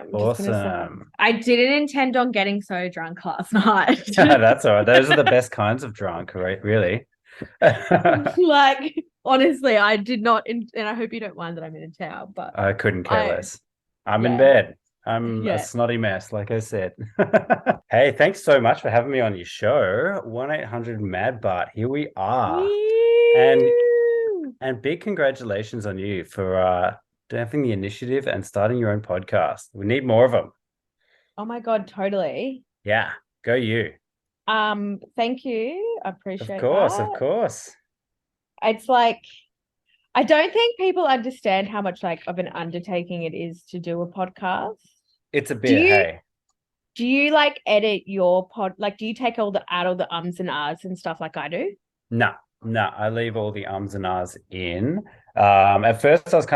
I'm just gonna say Awesome. I didn't intend on getting so drunk last night. That's all right. Those are the best kinds of drunk, right? Really. Like honestly, I did not, and I hope you don't mind that I'm in a towel, but I couldn't care I, less. I'm in yeah, bed. I'm a yeah. snotty mess, like I said. Hey, thanks so much for having me on your show. 1-800 Mad Butt. Here we are. And Woo! and big congratulations on you for having the initiative and starting your own podcast. We need more of them. Oh my God, totally. Yeah, go you. Thank you. I Of appreciate course, of that. course. It's like I don't think people understand how much like of an undertaking it is to do a podcast. It's a Do bit, you hey. do you like edit your pod? Like, do you take all the out all the ums and ahs and stuff like I do? No, no, I leave all the ums and ahs in. At first, I was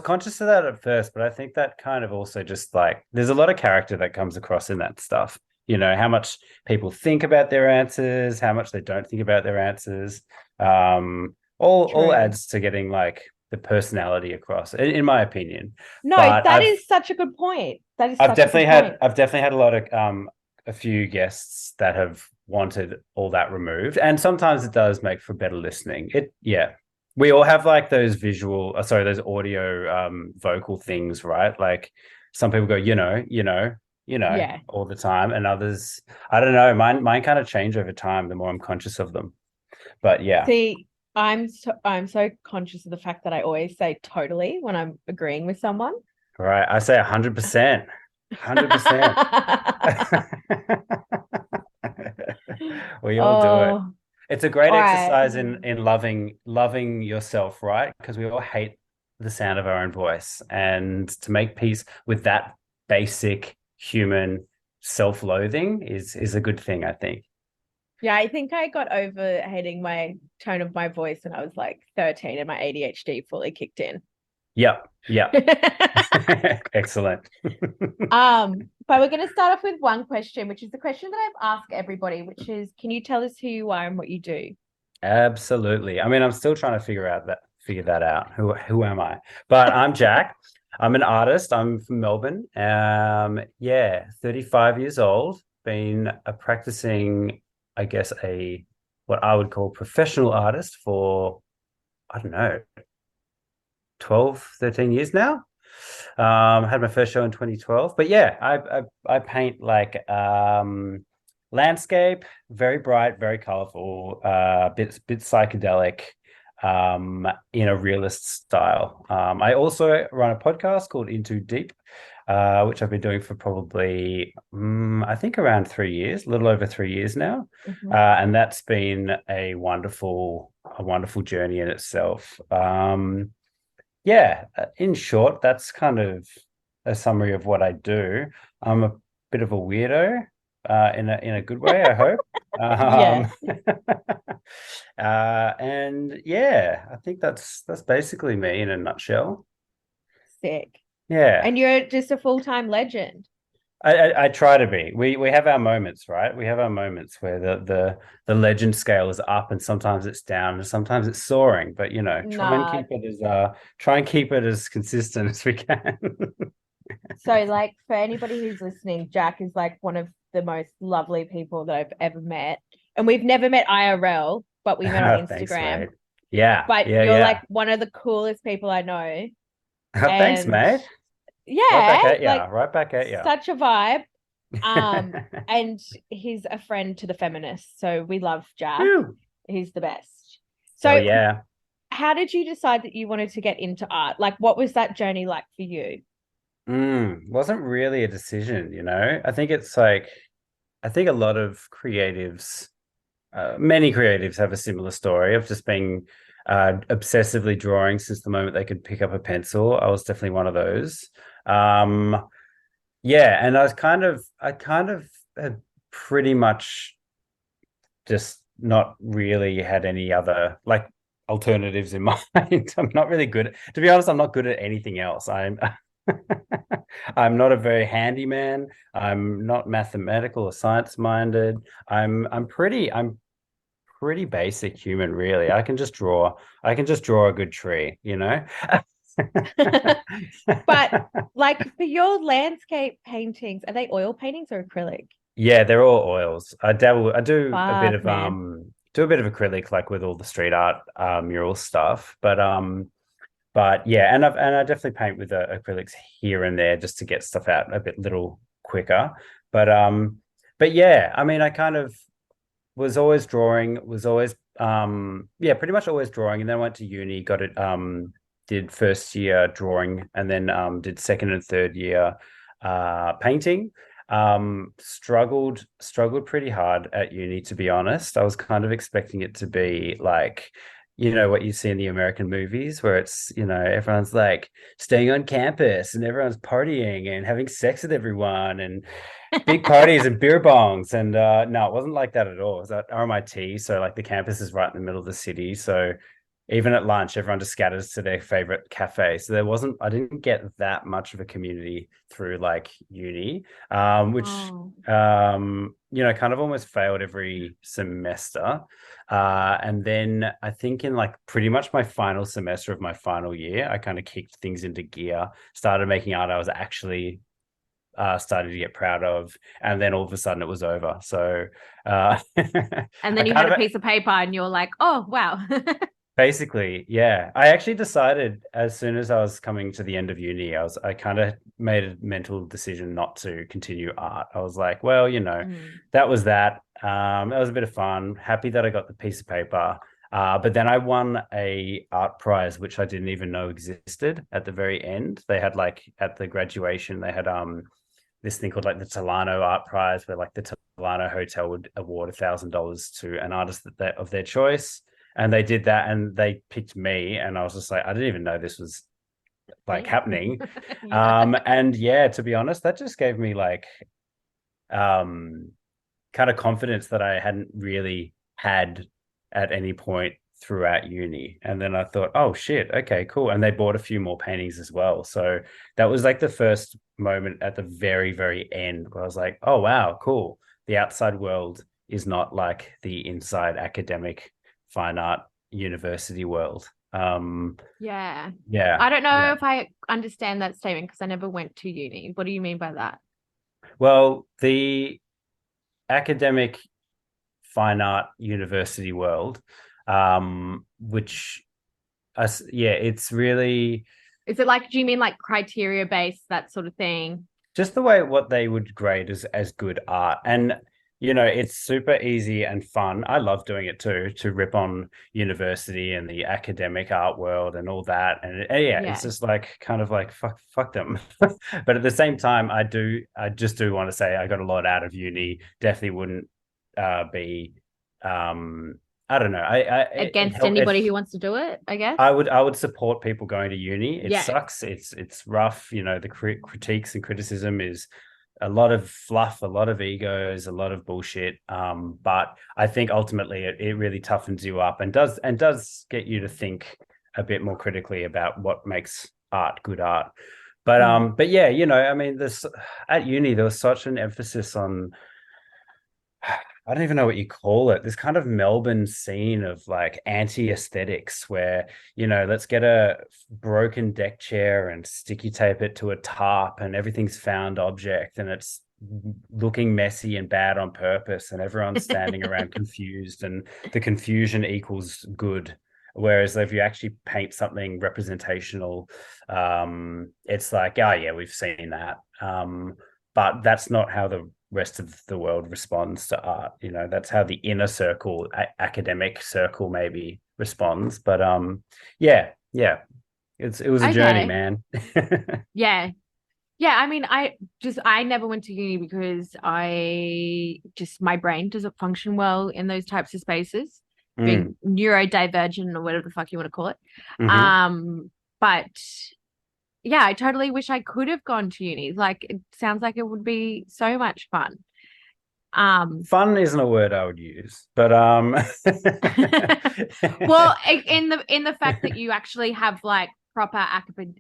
conscious of that at first, but I think that kind of also just like there's a lot of character that comes across in that stuff. You know, how much people think about their answers, how much they don't think about their answers. All True. adds to getting like the personality across, in my opinion. No, But that is such a good point. That is I've such a definitely good had point. I've definitely had a lot of a few guests that have wanted all that removed, and sometimes it does make for better listening. It yeah, we all have like those visual, sorry, those audio vocal things, right? Like some people go, Yeah. all the time, and others, I don't know. Mine kind of change over time the more I'm conscious of them. But yeah, See, I'm so conscious of the fact that I always say totally when I'm agreeing with someone. right. I say 100%, 100%. We all do it. Oh, It's a great all right. exercise in loving yourself, right? Because we all hate the sound of our own voice, and to make peace with that basic human self-loathing is a good thing, I think. Yeah, I think I got over hating my tone of my voice when I was like 13 and my ADHD fully kicked in. Yep, yep. Excellent. But we're going to start off with one question, which is the question that I've asked everybody, which is, can you tell us who you are and what you do? Absolutely. I mean, I'm still trying to figure that out. Who am I? But I'm Jack. I'm an artist. I'm from Melbourne. Yeah, 35 years old. Been a practicing, I guess, a what I would call professional artist for, I don't know, 12, 13 years now. Had my first show in 2012. But yeah, I paint like landscape, very bright, very colorful, bit psychedelic, in a realist style. I also run a podcast called Into Deep, which I've been doing for probably, I think around 3 years, a little over 3 years now. Mhm. And that's been a wonderful journey in itself. Yeah, in short, that's kind of a summary of what I do. I'm a bit of a weirdo, in a good way, I hope. Yeah, Um, and yeah, I think that's basically me in a nutshell. sick. Yeah, And you're just a full-time legend. I try to be. We have our moments, right? We have our moments where the legend scale is up, and sometimes it's down, and sometimes it's soaring. But Nah. try and keep it as consistent as we can. So, like, for anybody who's listening, Jack is like one of the most lovely people that I've ever met. And we've never met IRL, but we met on Thanks, Instagram. mate. Yeah, But yeah, you're like yeah. one of the coolest people I know. Thanks, And mate. Right yeah, back at like ya. Right back at ya. such a vibe. And he's a friend to the feminists. So we love Jack. Whew. He's the best. Hell So, yeah. how did you decide that you wanted to get into art? Like, what was that journey like for you? Wasn't really a decision. I think a lot of creatives, many creatives have a similar story of just being obsessively drawing since the moment they could pick up a pencil. I was definitely one of those. Um, yeah, and I kind of had pretty much just not really had any other like alternatives in mind. I'm not really good. To be honest, I'm not good at anything else. I'm not a very handy man. I'm not mathematical or science minded. I'm pretty basic human, really. I can just draw a good tree. But like for your landscape paintings, are they oil paintings or acrylic? Yeah, they're all oils. I do a bit Fuck, of man. acrylic like with all the street art mural stuff. But yeah, and I definitely paint with acrylics here and there just to get stuff out a bit little quicker. But but yeah, I mean I kind of was always drawing, was always yeah, pretty much always drawing. And then I went to uni, got it did first year drawing and then did second and third year painting. Struggled pretty hard at uni, to be honest. I was kind of expecting it to be like, what you see in the American movies where it's, everyone's like staying on campus and everyone's partying and having sex with everyone and big parties and beer bongs. And no, it wasn't like that at all. It was at RMIT. So like the campus is right in the middle of the city. So even at lunch, everyone just scatters to their favorite cafe. So I didn't get that much of a community through like uni, which, Oh. kind of almost failed every semester. And then I think in like pretty much my final semester of my final year, I kind of kicked things into gear, started making art I was actually started to get proud of, and then all of a sudden it was over. So And then you had a piece of paper and you're like, oh, wow. basically, yeah. I actually decided as soon as I was coming to the end of uni, I kind of made a mental decision not to continue art. I was like, well, that was that. That was a bit of fun. Happy that I got the piece of paper. But then I won a art prize, which I didn't even know existed at the very end. They had like at the graduation, they had this thing called like the Tolano Art Prize, where like the Tolano Hotel would award $1,000 to an artist of their choice. And they did that and they picked me. And I was just like, I didn't even know this was like happening. Yeah. And yeah, to be honest, that just gave me like kind of confidence that I hadn't really had at any point throughout uni. And then I thought, oh shit, okay, cool. And they bought a few more paintings as well. So that was like the first moment at the very, very end where I was like, oh wow, cool. The outside world is not like the inside academic fine art university world. Yeah. Yeah. I don't know Yeah. if I understand that statement because I never went to uni. What do you mean by that? Well, the academic fine art university world, which yeah, it's really Is it like, do you mean like criteria based, that sort of thing? just the way what they would grade as good art. And it's super easy and fun. I love doing it too, to rip on university and the academic art world and all that. And yeah, it's Yeah. just like kind of like fuck them. But at the same time, I just do want to say I got a lot out of uni. Definitely wouldn't be I don't know. It Against helped. anybody who wants to do it, I guess. I would support people going to uni. It Yeah. sucks. It's rough. The critiques and criticism is a lot of fluff, a lot of egos, a lot of bullshit. But I think ultimately it really toughens you up and does get you to think a bit more critically about what makes art good art. But yeah, I mean, this at uni there was such an emphasis on, I don't even know what you call it. This kind of Melbourne scene of like anti-aesthetics where, let's get a broken deck chair and sticky tape it to a tarp and everything's found object and it's looking messy and bad on purpose and everyone's standing around confused and the confusion equals good. Whereas if you actually paint something representational, it's like, oh yeah, we've seen that. But that's not how the rest of the world responds to art. That's how the inner circle, academic circle, maybe responds. But yeah, it was a journey, Okay. man. Yeah. Yeah. I mean, I never went to uni because my brain doesn't function well in those types of spaces, being Mm. neurodivergent or whatever the fuck you want to call it. Hmm. But yeah, I totally wish I could have gone to uni. Like, it sounds like it would be so much fun. Um, Fun isn't a word I would use, but well, in the fact that you actually have like proper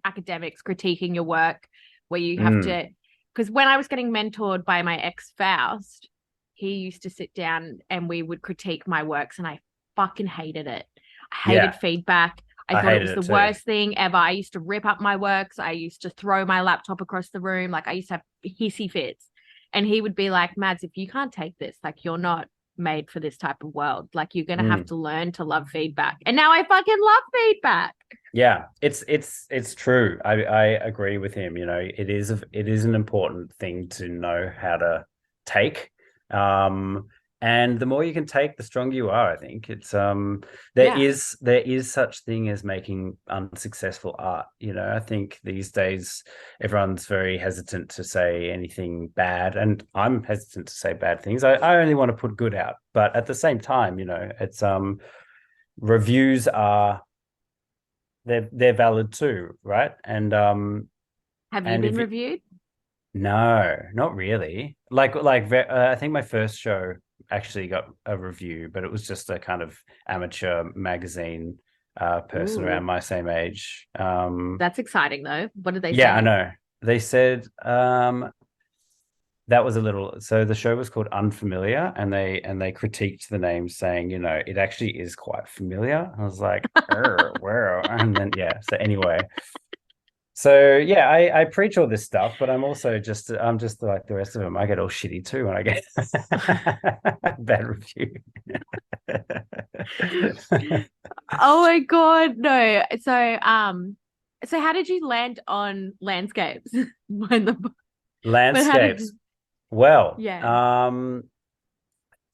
academics critiquing your work, where you have Mm, to, because when I was getting mentored by my ex Faust, he used to sit down and we would critique my works, and I fucking hated it. I hated yeah. feedback. I I thought it hated was it the too. worst thing ever. I used to rip up my works. I used to throw my laptop across the room. Like I used to have hissy fits. And he would be like, Mads, if you can't take this, like you're not made for this type of world. Like you're gonna have Mm. to learn to love feedback. And now I fucking love feedback. Yeah, it's true. I agree with him. You know, it is an important thing to know how to take. Um, and the more you can take, the stronger you are, I think. It's Yeah. there is such thing as making unsuccessful art. You know, I think these days everyone's very hesitant to say anything bad, and I'm hesitant to say bad things. I only want to put good out, but at the same time, you know, it's reviews are they're valid too, right? Have you And been if you, reviewed? no, not really. I think my first show actually got a review, but it was just a kind of amateur magazine person around Ooh, my same age. that's exciting though. What did they Yeah, I say? know. They said that was a little so the show was called Unfamiliar, and they critiqued the name saying, you know, it actually is quite familiar. I was like, where? And then yeah, so anyway. So yeah, I preach all this stuff, but I'm just like the rest of them. I get all shitty too when I get bad review. Oh my God, no. So how did you land on landscapes? When the but how did Landscapes. Well, yeah.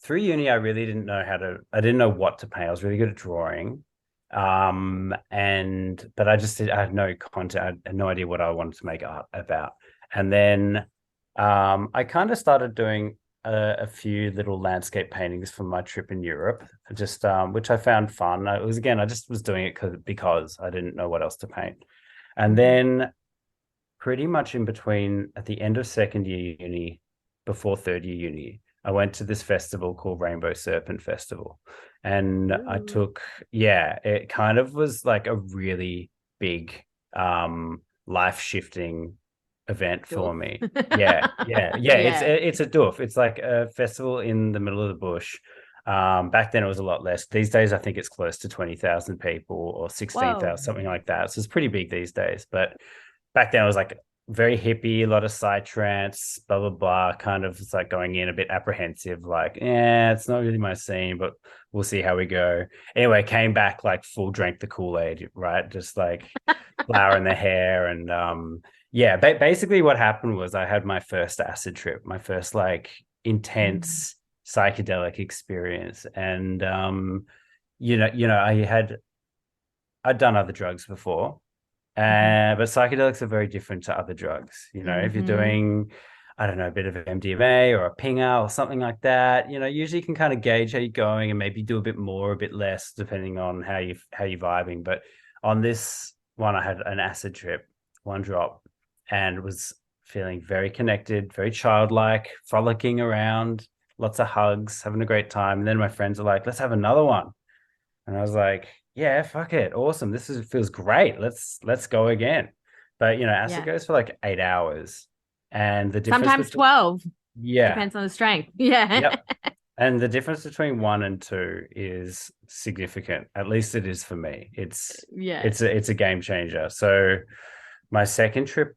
through uni, I didn't know what to paint. I was really good at drawing. But I had no content. I had no idea what I wanted to make art about. And then I kind of started doing a few little landscape paintings from my trip in Europe, just which I found fun. I just was doing it because I didn't know what else to paint. And Mhm. then pretty much in between at the end of second year uni, before third year uni, I went to this festival called Rainbow Serpent Festival. And Ooh. yeah, it kind of was like a really big life shifting event Doof. for me. Yeah. Yeah. It's a doof. It's like a festival in the middle of the bush. Back then it was a lot less. These days I think it's close to 20,000 people or Whoa. 16,000, something like that. So it's pretty big these days. But back then it was like very hippie, a lot of psytrance, blah blah blah. Kind of it's like going in a bit apprehensive, like, yeah, it's not really my scene, but we'll see how we go. Anyway, came back like full drank the Kool-Aid, right? Just like flower in the hair, and yeah. Basically, what happened was I had my first acid trip, my first like Mm. intense psychedelic experience, and I'd done other drugs before, Mhm. but psychedelics are very different to other drugs. You know, if you're Mhm. doing, I don't know, a bit of MDMA or a pinger or something like that, you know, usually you can kind of gauge how you're going and maybe do a bit more, a bit less, depending on how you're vibing. But on this one, I had an acid trip, one drop, and was feeling very connected, very childlike, frolicking around, lots of hugs, having a great time. And then my friends are like, let's have another one. And I was like, yeah, fuck it. Awesome. Feels great. Let's go again. But you know, acid Yeah. goes for like 8 hours. And the difference Sometimes between 12. yeah, Depends on the strength. Yeah. yep. And the difference between one and two is significant. At least it is for me. Yeah. It's a game changer. So my second trip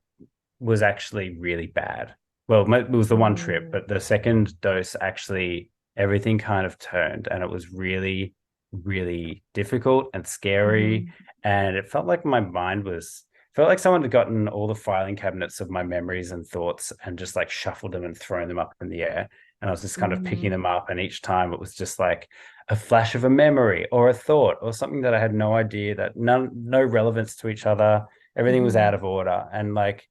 was actually really bad. Well, it was the one trip, Mm. but the second dose actually everything kind of turned, and it was really, really difficult and scary. Mhm. And it felt like someone had gotten all the filing cabinets of my memories and thoughts and just like shuffled them and thrown them up in the air. And I was just kind of picking Mhm. them up, and each time it was just like a flash of a memory or a thought or something that I had no idea that no relevance to each other. Everything was out Mhm. of order, and like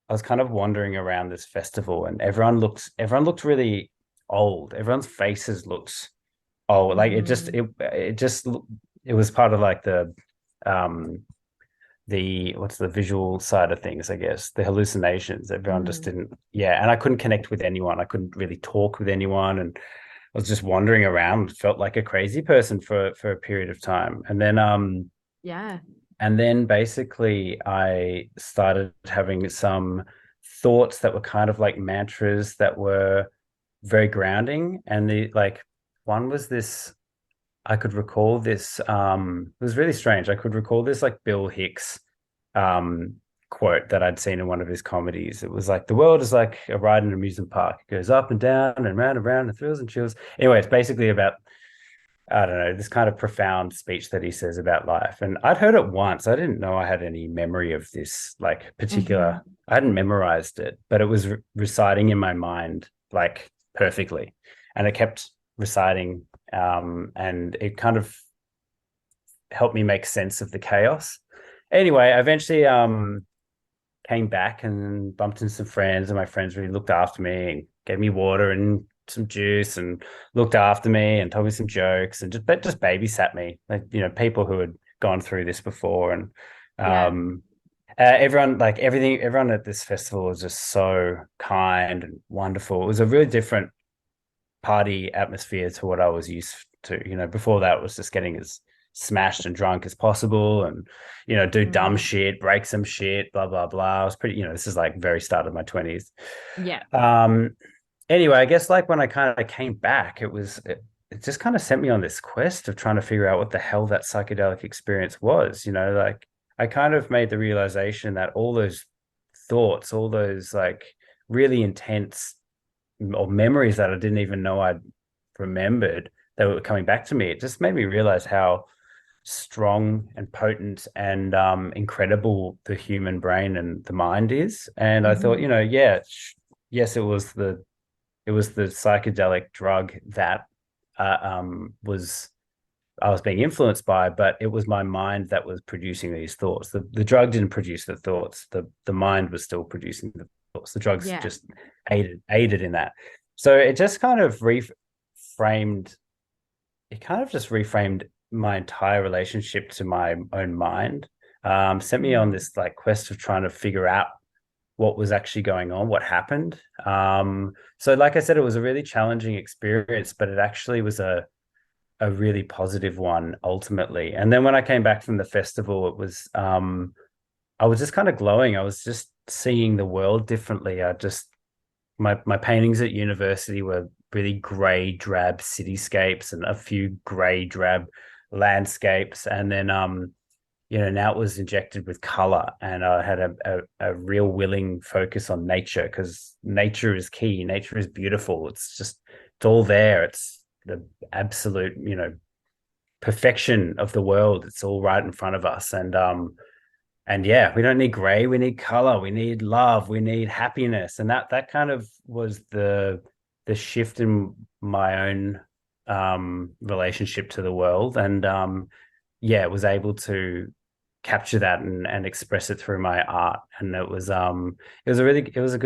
I was kind of wandering around this festival, and everyone looked really old. Everyone's faces looked old. Like Mhm. it was part of like um the what's the visual side of things, I guess. The hallucinations. Everyone just Mm. didn't yeah, and I couldn't connect with anyone. I couldn't really talk with anyone, and I was just wandering around, felt like a crazy person for a period of time. Yeah. And then basically, I started having some thoughts that were kind of like mantras that were very grounding. And one was this I could recall this. It was really strange. I could recall this like Bill Hicks um, quote that I'd seen in one of his comedies. It was like, the world is like a ride in an amusement park. It goes up and down and round and thrills and chills. Anyway, it's basically about, I don't know, this kind of profound speech that he says about life. And I'd heard it once. I didn't know I had any memory of this like particular, Hmm. I hadn't memorized it, but it was reciting in my mind like perfectly. And it kept reciting, and it kind of helped me make sense of the chaos. Anyway, I eventually came back and bumped into some friends, and my friends really looked after me and gave me water and some juice and looked after me and told me some jokes and just babysat me, like, you know, people who had gone through this before. And Yeah. everyone, like everything, everyone at this festival was just so kind and wonderful. It was a really different party atmosphere to what I was used to. You know, before that it was just getting as smashed and drunk as possible and, you know, do dumb Hmm. shit, break some shit, blah, blah, blah. I was pretty, you know, this is like very start of my 20s. Yeah. Um, anyway, I guess like when I kind of came back, it just kind of sent me on this quest of trying to figure out what the hell that psychedelic experience was. You know, like I kind of made the realization that all those thoughts, all those like really intense or memories that I didn't even know I'd remembered that were coming back to me. It just made me realize how strong and potent and incredible the human brain and the mind is. And I thought, Hmm. you know, yeah, yes, it was the psychedelic drug that was I was being influenced by, but it was my mind that was producing these thoughts. The drug didn't produce the thoughts. The mind was still producing the thoughts. The drugs Yeah. just aided in that. So it just kind of reframed. It kind of just reframed my entire relationship to my own mind. Sent me on Mm. this like quest of trying to figure out what was actually going on, what happened. So, like I said, it was a really challenging experience, but it actually was a really positive one ultimately. And then when I came back from the festival, it was I was just kind of glowing. I was just seeing the world differently. I just my paintings at university were really grey, drab cityscapes and a few grey, drab landscapes. And then you know, now it was injected with color, and I had a real willing focus on nature because nature is key. Nature is beautiful. It's just it's all there. It's the absolute, you know, perfection of the world. It's all right in front of us. And yeah, we don't need gray, we need color, we need love, we need happiness. And that kind of was the shift in my own relationship to the world. And yeah, was able to capture that and express it through my art. And it was a really it was a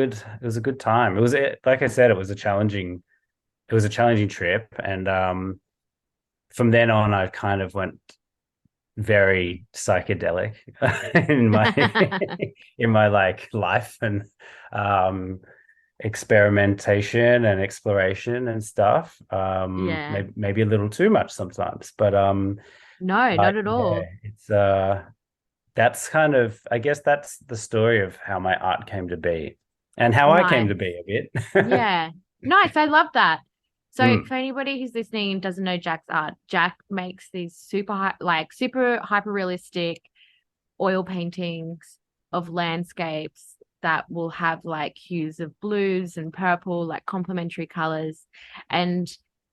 good time. It was like I said, it was a challenging trip. And from then on I kind of went very psychedelic in my in my like life and um experimentation and exploration and stuff. Yeah. Maybe a little too much sometimes, No, not but at yeah, all. it's that's kind of, I guess that's the story of how my art came to be and how I came Nice. to be a bit. Yeah. Nice. I love that. So Mm, for anybody who's listening and doesn't know Jack's art, Jack makes these super hyper realistic oil paintings of landscapes that will have like hues of blues and purple, like complementary colors. And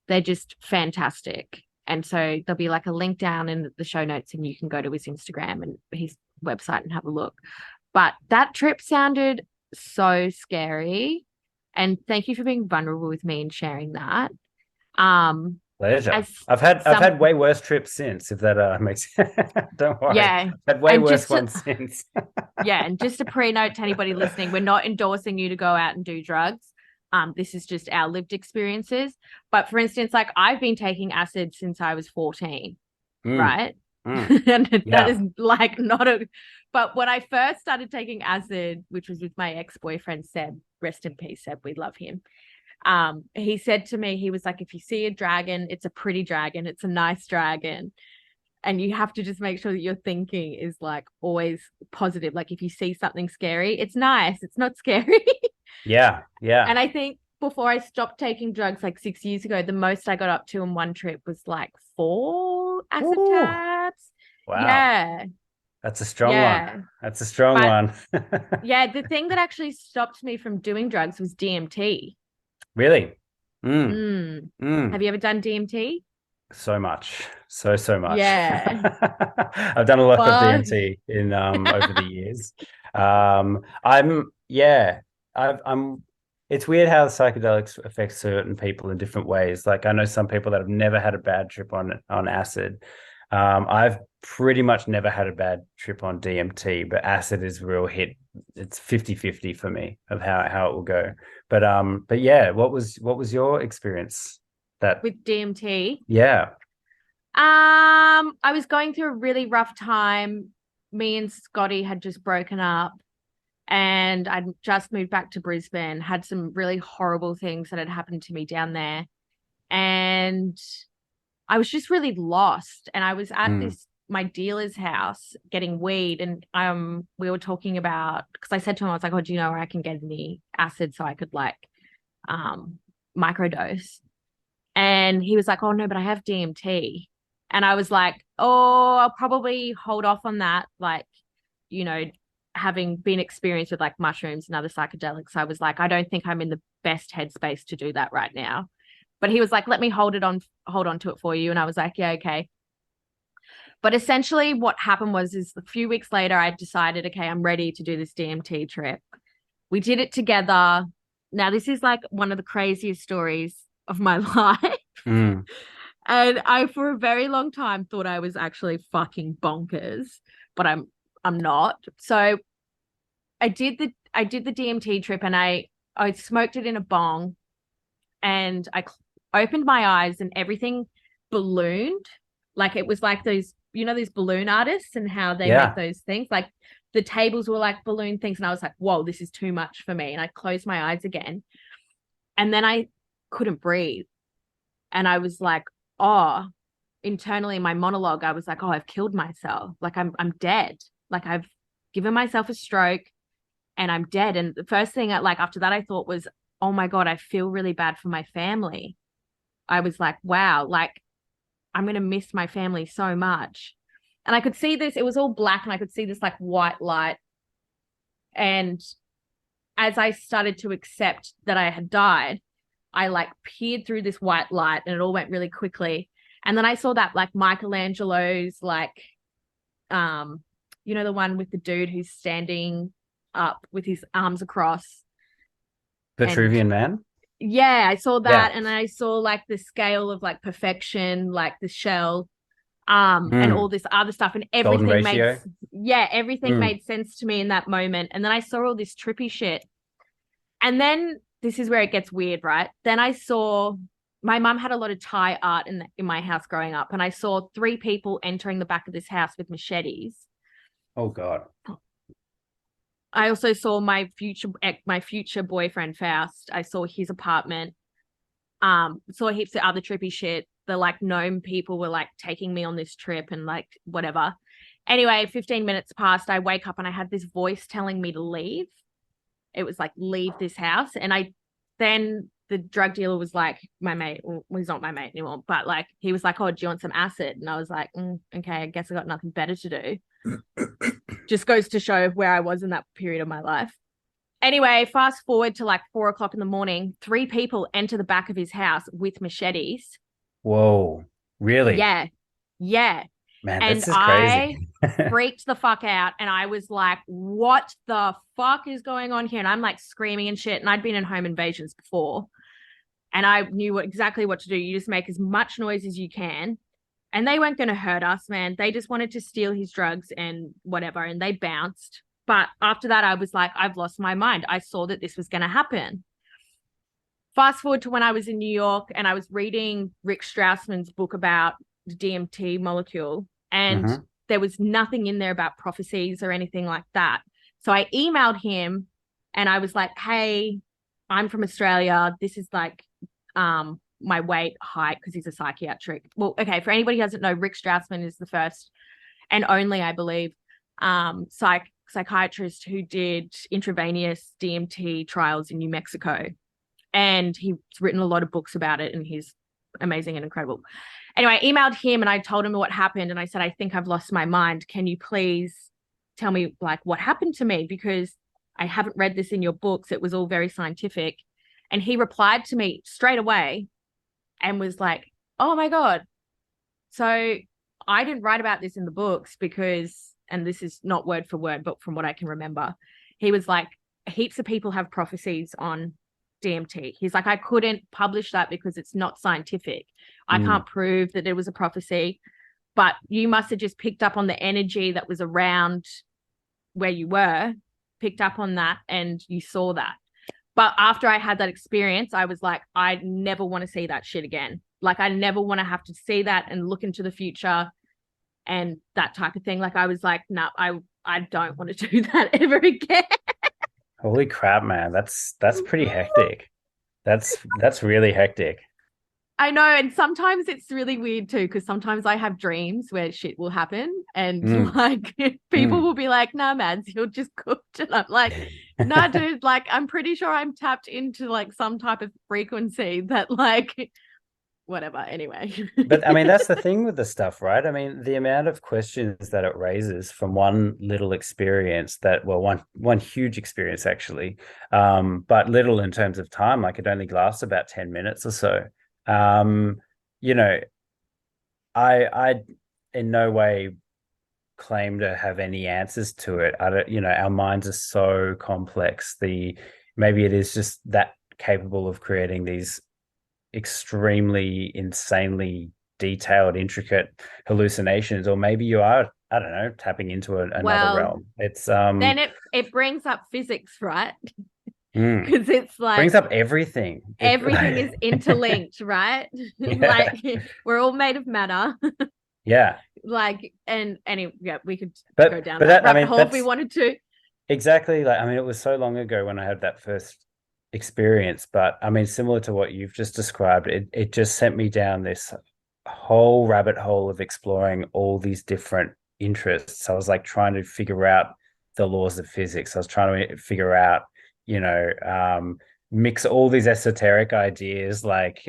they're just fantastic. And so there'll be like a link down in the show notes, and you can go to his Instagram and his website and have a look. But that trip sounded so scary. And thank you for being vulnerable with me and sharing that. Um, pleasure. as I've some, had way worse trips since, if that makes don't worry. yeah. I've had way And worse just ones since. Yeah, and just a pre-note to anybody listening, we're not endorsing you to go out and do drugs. This is just our lived experiences. But for instance, like I've been taking acid since I was 14, Mm, right? mm, And that yeah. is like not a but when I first started taking acid, which was with my ex-boyfriend Seb, rest in peace, Seb, we love him. He said to me, he was like, if you see a dragon, it's a pretty dragon, it's a nice dragon. And you have to just make sure that your thinking is like always positive. Like if you see something scary, it's nice, it's not scary. Yeah, And yeah. I think before I stopped taking drugs like 6 years ago, the most I got up to in one trip was like 4 acid Ooh, tabs. wow. Yeah. That's a strong one. Yeah. That's a strong But one. yeah, the thing that actually stopped me from doing drugs was DMT. Really? Mm, Mm. Have mm. you ever done DMT? So much. So much. Yeah. I've done a lot of Fuck. DMT in over the years. I'm yeah, I'm it's weird how psychedelics affect certain people in different ways. Like I know some people that have never had a bad trip on acid. I've pretty much never had a bad trip on DMT, but acid is real hit. It's 50-50 for me of how it will go. But yeah, what was your experience? That With DMT. yeah. I was going through a really rough time. Me and Scotty had just broken up, and I'd just moved back to Brisbane, had some really horrible things that had happened to me down there. And I was just really lost. And I was at Mm. this my dealer's house getting weed, and we were talking about, because I said to him, I was like, "Oh, do you know where I can get any acid so I could like um microdose?" And he was like, "Oh no, but I have DMT." And I was like, "Oh, I'll probably hold off on that." Like, you know, having been experienced with like mushrooms and other psychedelics, I was like, I don't think I'm in the best headspace to do that right now. But he was like, "Let me hold on to it for you." And I was like, "Yeah, okay." But essentially what happened was is a few weeks later, I decided, okay, I'm ready to do this DMT trip. We did it together. Now, this is like one of the craziest stories of my life. Mm. And I, for a very long time, thought I was actually fucking bonkers, but I'm not. So I did the DMT trip, and I smoked it in a bong, and opened my eyes, and everything ballooned. Like it was like those, these balloon artists and how they make Yeah. those things. Like the tables were like balloon things, and I was like, whoa, this is too much for me. And I closed my eyes again, and then I couldn't breathe, and I was like, oh, internally in my monologue, I was like, oh, I've killed myself. Like I'm dead. Like I've given myself a stroke and I'm dead. And the first thing like after that I thought was, oh my God, I feel really bad for my family. I was like, wow, like I'm gonna miss my family so much. And I could see this, it was all black, and I could see this like white light. And as I started to accept that I had died, I like peered through this white light, and it all went really quickly. And then I saw that like Michelangelo's like the one with the dude who's standing up with his arms across. And Vitruvian Man. yeah, I saw Yeah. that, and I saw like the scale of like perfection, like the shell, and all Mm. this other stuff, and Golden everything made ratio. yeah, everything Mm. made sense to me in that moment. And then I saw all this trippy shit. And then this is where it gets weird, right? Then I saw my mum had a lot of Thai art in my house growing up, and I saw 3 people entering the back of this house with machetes. Oh God. I also saw my future boyfriend Faust. I saw his apartment. Saw heaps of other trippy shit. The like gnome people were like taking me on this trip and like whatever. Anyway, 15 minutes passed. I wake up and I had this voice telling me to leave. It was like, leave this house. And then the drug dealer was like, my mate, well, he's not my mate anymore, but like, he was like, oh, do you want some acid? And I was like, okay, I guess I got nothing better to do. Just goes to show where I was in that period of my life. Anyway, fast forward to like 4 o'clock in the morning, 3 people enter the back of his house with machetes. Whoa. Really? Yeah. Yeah. Man, And this is I crazy. freaked the fuck out, and I was like, what the fuck is going on here? And I'm like screaming and shit. And I'd been in home invasions before, and I knew exactly what to do. You just make as much noise as you can. And they weren't going to hurt us, man. They just wanted to steal his drugs and whatever. And they bounced. But after that, I was like, I've lost my mind. I saw that this was going to happen. Fast forward to when I was in New York, and I was reading Rick Strassman's book about the DMT molecule. And Hmm. there was nothing in there about prophecies or anything like that. So I emailed him, and I was like, hey, I'm from Australia. This is like my weight, height, because he's a psychiatric. Well, okay, for anybody who doesn't know, Rick Strassman is the first and only, I believe, psychiatrist who did intravenous DMT trials in New Mexico. and he's written a lot of books about it, and he's amazing and incredible. Anyway, I emailed him and I told him what happened, and I said, I think I've lost my mind. Can you please tell me like what happened to me? Because I haven't read this in your books. It was all very scientific. And he replied to me straight away and was like, oh my God. So I didn't write about this in the books because, and this is not word for word, but from what I can remember, he was like, heaps of people have prophecies on DMT. He's like, I couldn't publish that because it's not scientific. I can't prove that it was a prophecy, but you must have just picked up on the energy that was around where you were, picked up on that, and you saw that. But after I had that experience, I was like, I never want to see that shit again. Like, I never want to have to see that and look into the future and that type of thing. Like, I was like, no, I don't want to do that ever again. Holy crap, man. That's pretty hectic. That's really hectic. I know. And sometimes it's really weird too, because sometimes I have dreams where shit will happen and like people will be like, nah, man, you're just cooked. And I'm like, nah, dude, like, I'm pretty sure I'm tapped into like some type of frequency that like, whatever. Anyway. But I mean, that's the thing with the stuff, right? I mean, the amount of questions that it raises from one little experience that, well, one huge experience actually, but little in terms of time, like it only lasts about 10 minutes or so. You know, I in no way claim to have any answers to it. I don't, our minds are so complex. Maybe it is just that capable of creating these extremely insanely detailed, intricate hallucinations, or maybe you are, I don't know, tapping into another realm. It's then it brings up physics, right? Because it's like brings up everything. Everything is interlinked, right? Yeah. Like we're all made of matter. Yeah. Like, and anyway, yeah, we could go down that rabbit hole if we wanted to. Exactly. Like, I mean, it was so long ago when I had that first experience, but I mean, similar to what you've just described, it just sent me down this whole rabbit hole of exploring all these different interests. I was like trying to figure out the laws of physics. I was trying to figure out, mix all these esoteric ideas like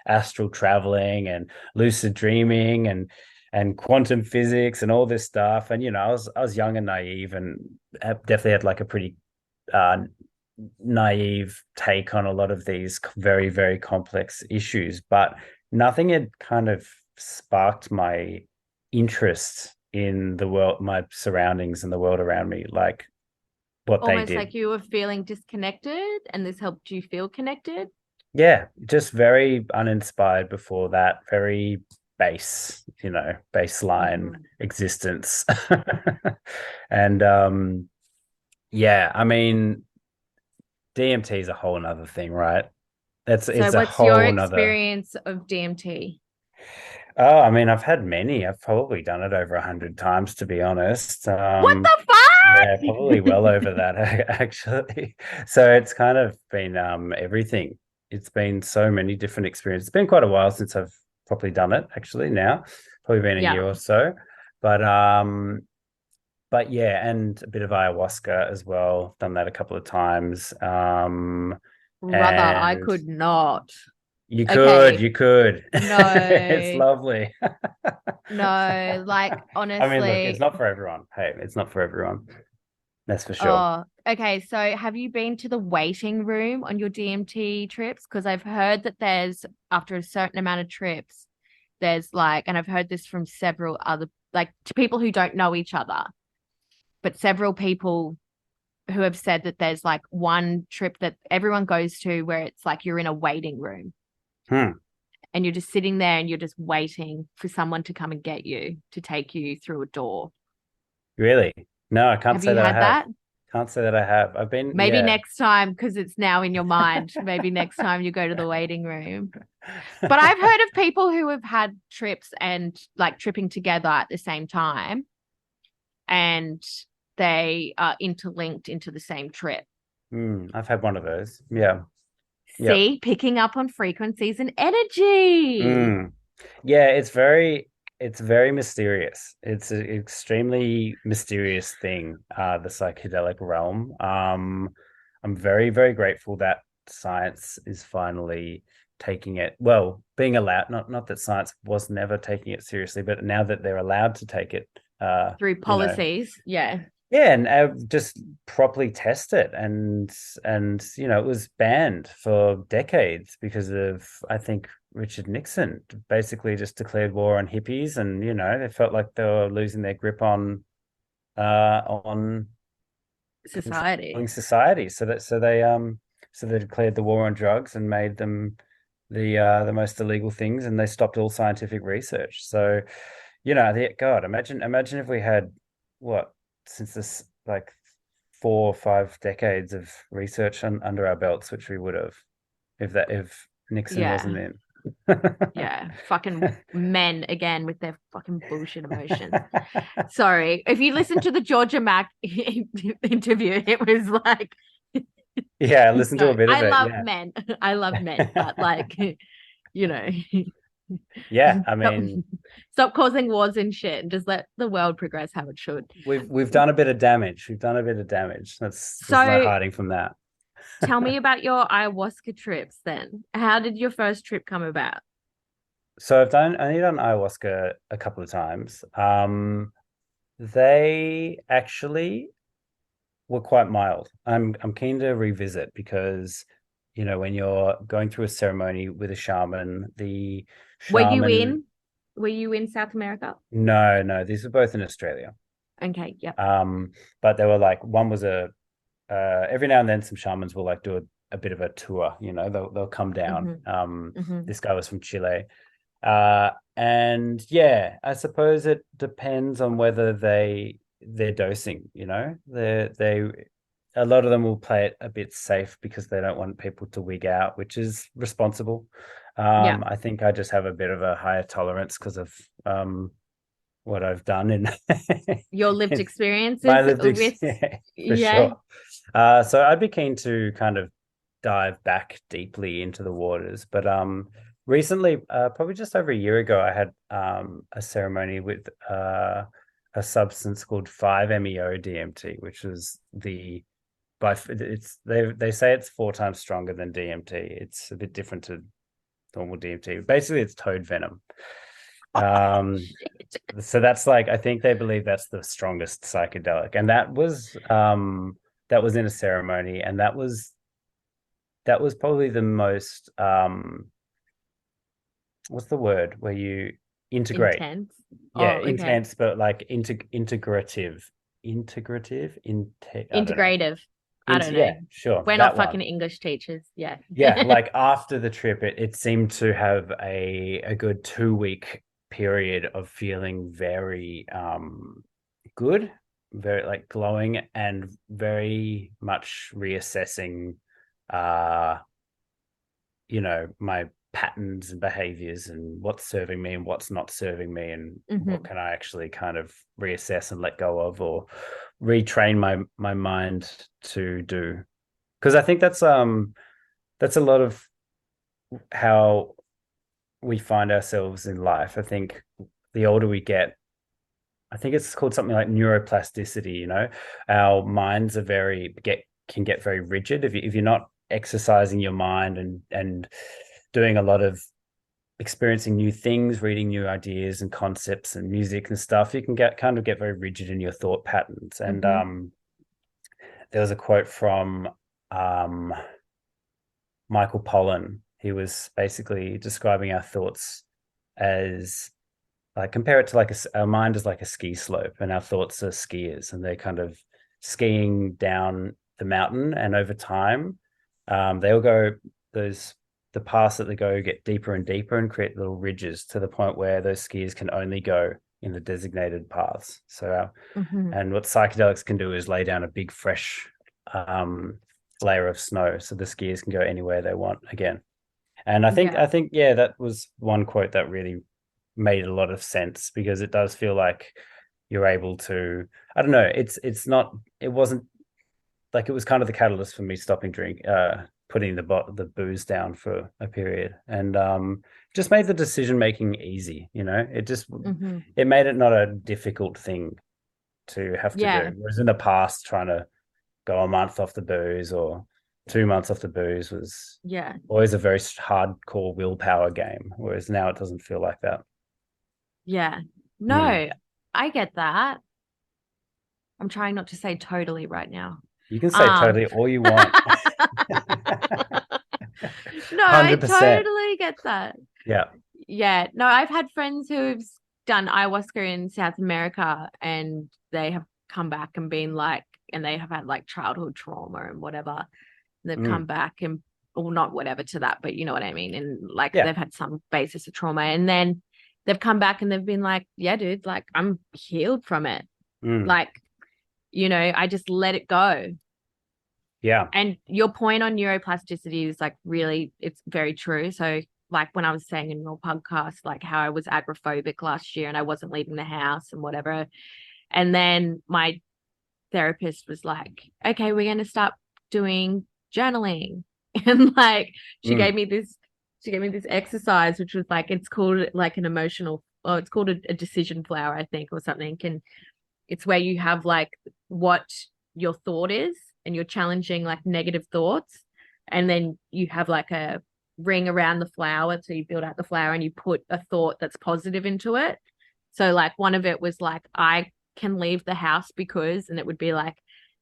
astral traveling and lucid dreaming and quantum physics and all this stuff. And I was young and naive, and definitely had like a pretty naive take on a lot of these very, very complex issues, but nothing had kind of sparked my interest in the world, my surroundings and the world around me, like what they almost did. Like you were feeling disconnected and this helped you feel connected. Yeah, just very uninspired before that, very baseline existence. And yeah, I mean, DMT is a whole nother thing, right? It's what's your experience of DMT? Oh, I mean, I've had many. I've probably done it over 100 times, to be honest. What the fuck? Yeah, probably well over that, actually. So it's kind of been everything. It's been so many different experiences. It's been quite a while since I've properly done it, actually, now. Probably been a year or so. But yeah, and a bit of ayahuasca as well. Done that a couple of times. Brother, I could not. You could. No. It's lovely. No, like honestly. I mean, look, it's not for everyone. Hey, it's not for everyone. That's for sure. Oh, okay. So have you been to the waiting room on your DMT trips? Because I've heard that there's, after a certain amount of trips, there's like, and I've heard this from several other, like to people who don't know each other, but several people who have said that there's like one trip that everyone goes to where it's like you're in a waiting room. And you're just sitting there and you're just waiting for someone to come and get you, to take you through a door. Really? No, I can't say that I have. That? Can't say that I have. I've been maybe next time, because it's now in your mind. Maybe next time you go to the waiting room. But I've heard of people who have had trips and like tripping together at the same time, and they are interlinked into the same trip. I've had one of those. Yeah. See, picking up on frequencies and energy. Yeah, it's very mysterious. It's an extremely mysterious thing, the psychedelic realm. I'm very, very grateful that science is finally taking it, well, being allowed, not that science was never taking it seriously, but now that they're allowed to take it through policies. Yeah. yeah, and just properly test it, and it was banned for decades because of, I think, Richard Nixon basically just declared war on hippies, and they felt like they were losing their grip on Society. society. So they declared the war on drugs and made them the most illegal things, and they stopped all scientific research. So, God, imagine if we had what since this like 4 or 5 decades of research under our belts, which we would have if Nixon wasn't in. Yeah, fucking men again with their fucking bullshit emotions. Sorry, if you listen to the Georgia Mac interview, it was like, yeah, listen to a bit of I it. love Yeah. men. I love men, but like, you know, yeah, I mean, stop causing wars and shit, and just let the world progress how it should. we've done a bit of damage. We've done a bit of damage. There's no hiding from that. Tell me about your ayahuasca trips then. How did your first trip come about? So I've only done ayahuasca a couple of times. They actually were quite mild. I'm keen to revisit because, when you're going through a ceremony with a shaman, the shaman. Were you in South America? No, these were both in Australia. Okay, yep. But they were like, one was every now and then some shamans will like do a bit of a tour, they'll come down. This guy was from Chile. And yeah, I suppose it depends on whether they're dosing, they a lot of them will play it a bit safe because they don't want people to wig out, which is responsible. I think I just have a bit of a higher tolerance because of what I've done in your lived experiences. My lived for sure. So I'd be keen to kind of dive back deeply into the waters, but recently, probably just over a year ago, I had a ceremony with a substance called 5-MeO DMT, which is they say it's 4 times stronger than DMT. It's a bit different to normal DMT. Basically, it's toad venom. So that's like, I think they believe that's the strongest psychedelic, and that was in a ceremony, and that was probably the most what's the word where you integrate? Intense. Yeah, intense, but like integrative. Integrative. I don't know. Yeah, sure. We're not fucking English teachers. Yeah. Yeah, like after the trip, it seemed to have a good 2-week period of feeling very good, very like glowing, and very much reassessing my patterns and behaviors and what's serving me and what's not serving me, and what can I actually kind of reassess and let go of, or retrain my mind to do. Because I think that's a lot of how we find ourselves in life. I think the older we get, I think it's called something like neuroplasticity. Our minds can get very rigid if you're not exercising your mind and doing a lot of experiencing new things, reading new ideas and concepts and music and stuff. You can get very rigid in your thought patterns. And there was a quote from Michael Pollan. He was basically describing our thoughts as, like, compare it to like our mind is like a ski slope, and our thoughts are skiers, and they're kind of skiing down the mountain. And over time, they'll go, the paths that they go get deeper and deeper and create little ridges to the point where those skiers can only go in the designated paths. So, and what psychedelics can do is lay down a big fresh layer of snow, so the skiers can go anywhere they want again. And I think that was one quote that really made a lot of sense, because it does feel like you're able to, I don't know, it wasn't like, it was kind of the catalyst for me stopping putting the booze down for a period, and just made the decision making easy. It just it made it not a difficult thing to have to do. Whereas in the past, trying to go a month off the booze, or 2 months off the booze was Yeah. always a very hardcore willpower game, whereas now it doesn't feel like that. Yeah. Mm. No, I get that. I'm trying not to say totally right now. You can say Um totally all you want. No, I 100%. totally get that. Yeah. Yeah. No, I've had friends who've done ayahuasca in South America and they have come back and been like, and they have had like childhood trauma and whatever. They've come Mm. back and, or not whatever to that, but you know what I mean? And like Yeah. they've had some basis of trauma. And then they've come back and they've been like, yeah, dude, like I'm healed from it. Mm. Like, you know, I just let it go. Yeah. And your point on neuroplasticity is like really, it's very true. So, like when I was saying in your podcast, like how I was agoraphobic last year and I wasn't leaving the house and whatever. And then my therapist was like, okay, we're going to start doing journaling. And like Mm. she gave me this exercise, which was like, it's called like an emotional, oh, it's called a decision flower, I think, or something. And it's where you have like what your thought is and you're challenging like negative thoughts. And then you have like a ring around the flower. So you build out the flower and you put a thought that's positive into it. So like one of it was like, I can leave the house because, and it would be like,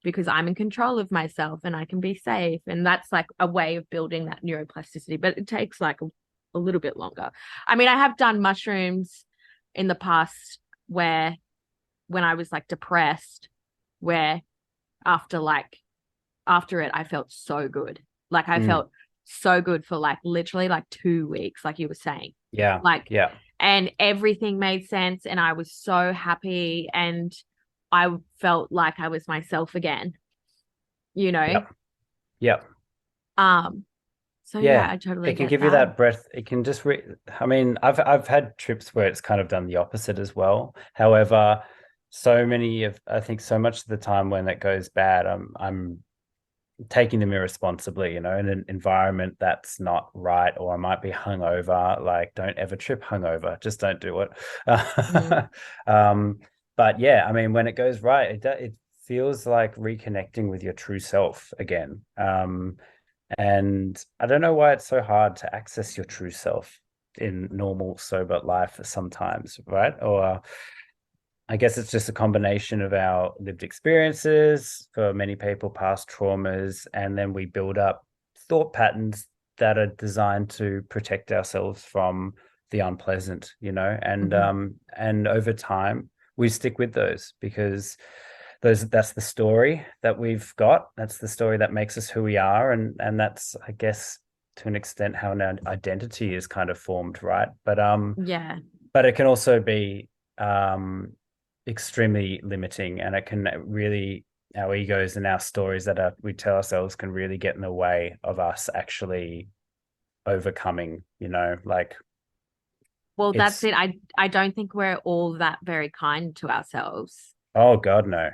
because I'm in control of myself and I can be safe. And that's like a way of building that neuroplasticity, but it takes like a little bit longer. I mean, I have done mushrooms in the past where when I was like depressed, where after like after it, I felt so good. Like I Mm. felt so good for like literally like 2 weeks, like you were saying. Yeah. Like, Yeah. and everything made sense and I was so happy and I felt like I was myself again, you know? Yep. Yep. Um, so yeah, Yeah. I totally It can get give you that. that breath. It can just I mean, I've had trips where it's kind of done the opposite as well. However, I think so much of the time when it goes bad, I'm taking them irresponsibly, you know, in an environment that's not right, or I might be hungover. Like, don't ever trip hungover. Just don't do Mm. it. um, but yeah, I mean, when it goes right, it feels like reconnecting with your true self again. And I don't know why it's so hard to access your true self in normal sober life sometimes, right? Or I guess it's just a combination of our lived experiences, for many people, past traumas, and then we build up thought patterns that are designed to protect ourselves from the unpleasant, you know, Mm-hmm. and over time we stick with those because that's the story that we've got. That's the story that makes us who we are, and that's, I guess, to an extent how an identity is kind of formed, right? Yeah. But it can also be extremely limiting, and it can really, our egos and our stories that we tell ourselves can really get in the way of us actually overcoming, you know, like Well, that's it's, it. I don't think we're all that very kind to ourselves. oh God, no.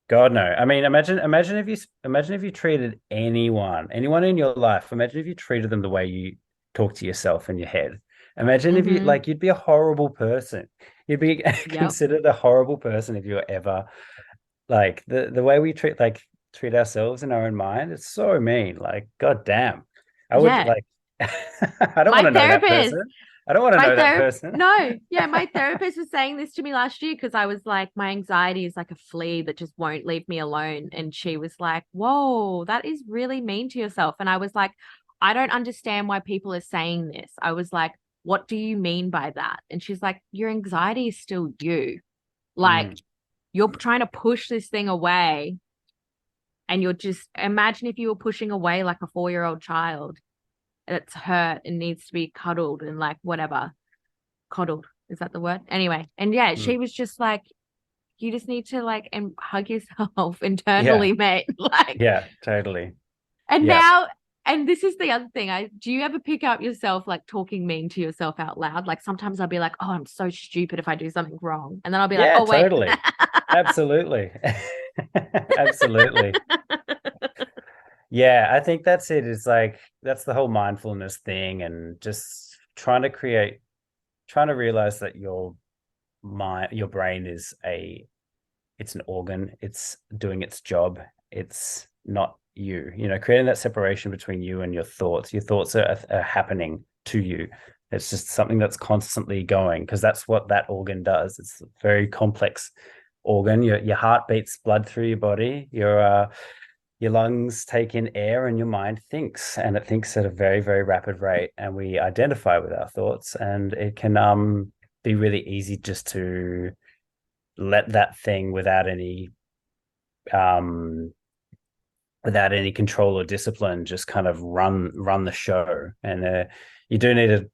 God, no. I mean, imagine if you treated anyone in your life, imagine if you treated them the way you talk to yourself in your head. Imagine if you, Mm-hmm. like, you'd be a horrible person. You'd be Yep. considered a horrible person if you were ever, like, the way we treat ourselves in our own mind. It's so mean. Like, God damn. I would Yeah. like I don't want My to know that therapist, person. I don't want to my know that therapist, person. no, yeah, my therapist was saying this to me last year because I was like, my anxiety is like a flea that just won't leave me alone. And she was like, whoa, that is really mean to yourself. And I was like, I don't understand why people are saying this. I was like, what do you mean by that? And she's like, your anxiety is still you. Like, Mm, you're trying to push this thing away. And you're just, imagine if you were pushing away like a 4-year-old child that's hurt and needs to be cuddled and like whatever. Coddled. Is that the word? Anyway. And yeah, mm. she was just like, you just need to like and hug yourself Yeah, internally, mate. Like, yeah, totally. and Yeah. now, and this is the other thing. Do you ever pick up yourself like talking mean to yourself out loud? Like sometimes I'll be like, oh, I'm so stupid if I do something wrong. And then I'll be like, Yeah, oh, wait. totally. Absolutely. Absolutely. Yeah, I think that's it. It's like that's the whole mindfulness thing, and just trying to realize that your brain is it's an organ. It's doing its job. It's not creating that separation between you and your thoughts. Your thoughts are happening to you. It's just something that's constantly going, because that's what that organ does. It's a very complex organ. Your heart beats blood through your body. Your lungs take in air, and your mind thinks, and it thinks at a very, very rapid rate. And we identify with our thoughts, and it can be really easy just to let that thing um, without any control or discipline just kind of run the show. And you do need to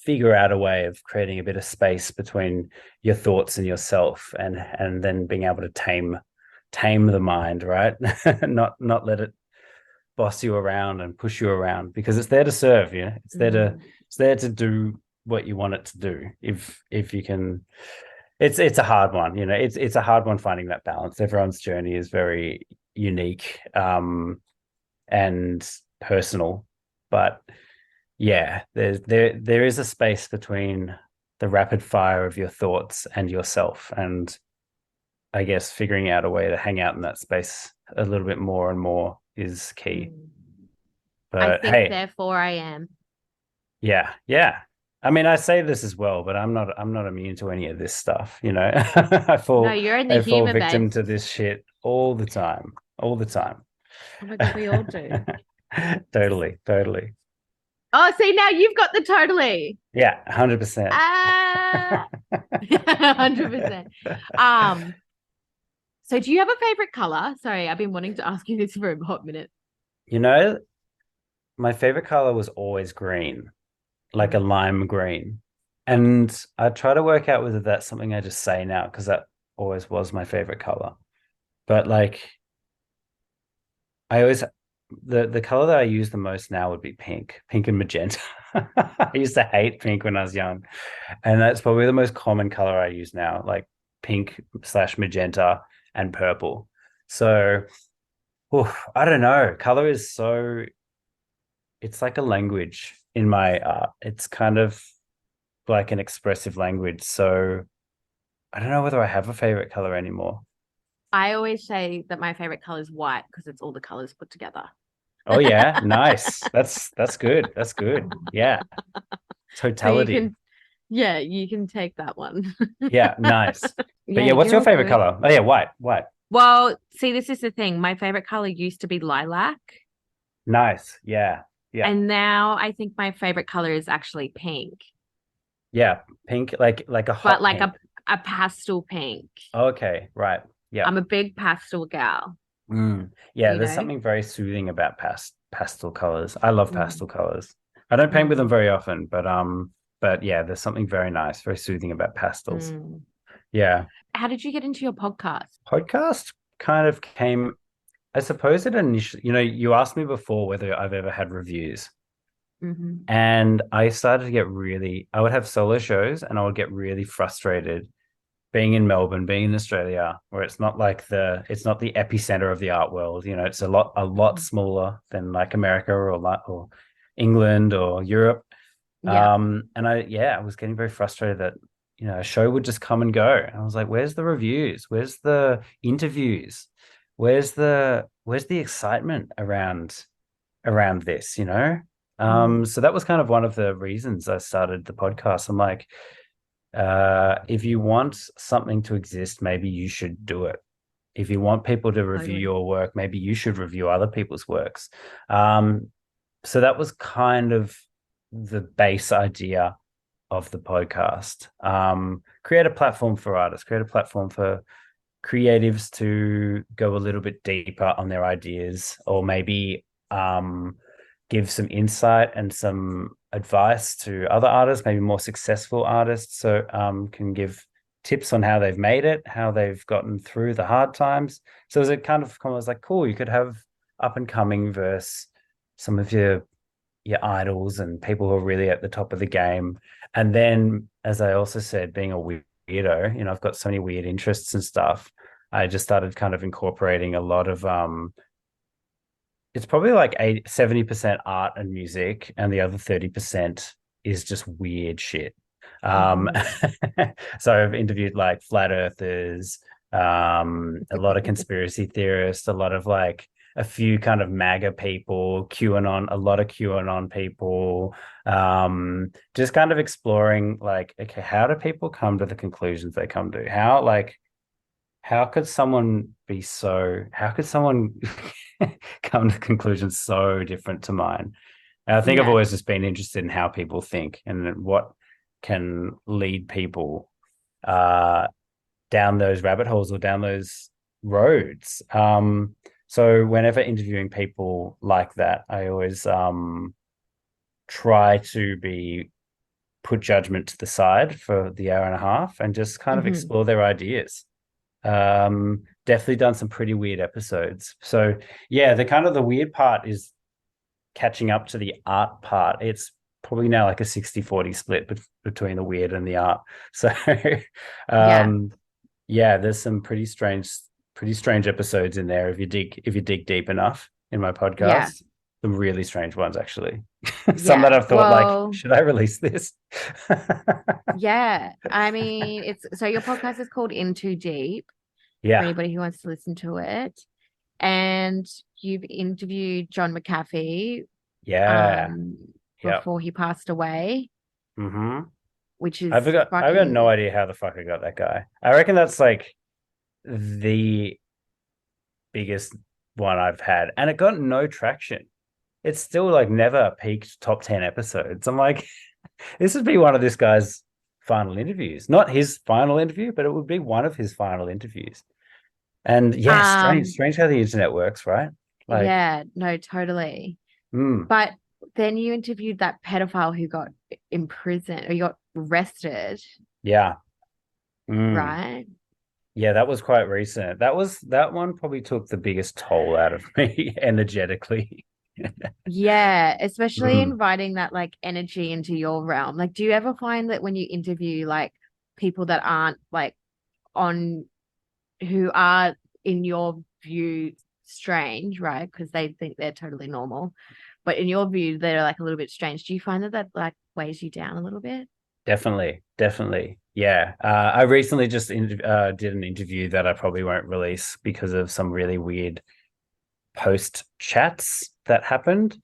figure out a way of creating a bit of space between your thoughts and yourself, and then being able to tame the mind, right? not let it boss you around and push you around, because it's there to serve you. It's there to do what you want it to do. If you can, it's a hard one. It's a hard one finding that balance. Everyone's journey is very unique and personal, but yeah, there is a space between the rapid fire of your thoughts and yourself, and I guess figuring out a way to hang out in that space a little bit more and more is key. But I think hey, therefore I am. Yeah. I mean, I say this as well, but I'm not immune to any of this stuff. I No, you're in the fall humor, victim babe. to this shit all the time. All the time. Oh my God, we all do. Totally. Oh, see, now you've got the totally. Yeah, 100%. 100%. So do you have a favorite color? Sorry, I've been wanting to ask you this for a hot minute. My favorite color was always green, like a lime green. And I try to work out whether that's something I just say now, because that always was my favorite color. But like, I always, the color that I use the most now would be pink and magenta. I used to hate pink when I was young, and that's probably the most common color I use now, like pink/magenta and purple. So, I don't know. Color is it's like a language in my art. It's kind of like an expressive language. So I don't know whether I have a favorite color anymore. I always say that my favorite color is white because it's all the colors put together. Oh yeah, nice. That's good. That's good. Yeah. Totality. You can take that one. Yeah, nice. But yeah, what's you're your all favorite good. color? Oh yeah, white. White. Well, see, this is the thing. My favorite color used to be lilac. Nice. Yeah. Yeah. And now I think my favorite color is actually pink. Yeah. Pink, like a But hot like pink. a pastel pink. Okay, right. Yeah. I'm a big pastel gal, Yeah, you there's know? something very soothing about pastel colors. I love Mm. pastel colors. I don't paint with them Mm. very often, but yeah, there's something very nice, very soothing about pastels. Mm. Yeah. How did you get into your podcast? Podcast kind of came, I suppose it initially, you asked me before whether I've ever had reviews. Mm-hmm. And I started to I would have solo shows, and I would get really frustrated being in Melbourne, being in Australia, where it's not it's not the epicenter of the art world. It's a lot smaller than like America or England or Europe. Yeah. And I was getting very frustrated that, a show would just come and go. And I was like, where's the reviews? Where's the interviews? Where's the excitement around this? So that was kind of one of the reasons I started the podcast. I'm like, if you want something to exist, maybe you should do it. If you want people to review Totally. your work, maybe you should review other people's works. So that was kind of the base idea of the podcast. Create a platform for artists, create a platform for creatives to go a little bit deeper on their ideas, or maybe give some insight and some advice to other artists, maybe more successful artists, so can give tips on how they've made it, how they've gotten through the hard times. So it was like, cool, you could have up and coming versus some of your idols and people who are really at the top of the game. And then, as I also said, being a weirdo, I've got so many weird interests and stuff. I just started kind of incorporating a lot of it's probably like 70% art and music, and the other 30% is just weird shit. So I've interviewed like flat earthers, a lot of conspiracy theorists, a lot of like a few kind of MAGA people, QAnon, a lot of QAnon people, just kind of exploring like, okay, how do people come to the conclusions they come to? How could someone how could someone come to conclusions so different to mine? And I think I've Yeah. always just been interested in how people think and what can lead people down those rabbit holes or down those roads. So whenever interviewing people like that, I always try to put judgment to the side for the hour and a half and just kind of Hmm. explore their ideas. Definitely done some pretty weird episodes. So yeah, the weird part is catching up to the art part. It's probably now like a 60-40 split between the weird and the art. So Yeah. yeah, there's some pretty strange episodes in there if you dig deep enough in my Yeah. podcast. Some really strange ones actually. Some that Yeah. I've thought like, Well, should I release this? yeah. I mean, it's so your podcast is called In Too Deep for Yeah. anybody who wants to listen to it. And you've interviewed John McAfee Yeah. um Yeah. before he passed away, Mm-hmm. which is I've got no fucking idea how the fuck I got that guy. I reckon that's like the biggest one I've had, and it got no traction. It's still like never peaked top 10 episodes. I'm like, this would be one of this guy's final interviews. Not his final interview, but it would be one of his final interviews. And yeah, um strange how the internet works, right? Like, yeah, no, totally. mm, But then you interviewed that pedophile who got imprisoned or he got arrested, yeah. Mm. right? Yeah, that was quite recent. That one probably took the biggest toll out of me energetically. Yeah, especially Mm. inviting that like energy into your realm. Like, do you ever find that when you interview like people that aren't like on who are in your view strange, right? Because they think they're totally normal, but in your view, they're like a little bit strange. Do you find that that like weighs you down a little bit? Definitely, definitely. Yeah. I recently just did an interview that I probably won't release because of some really weird post chats that happened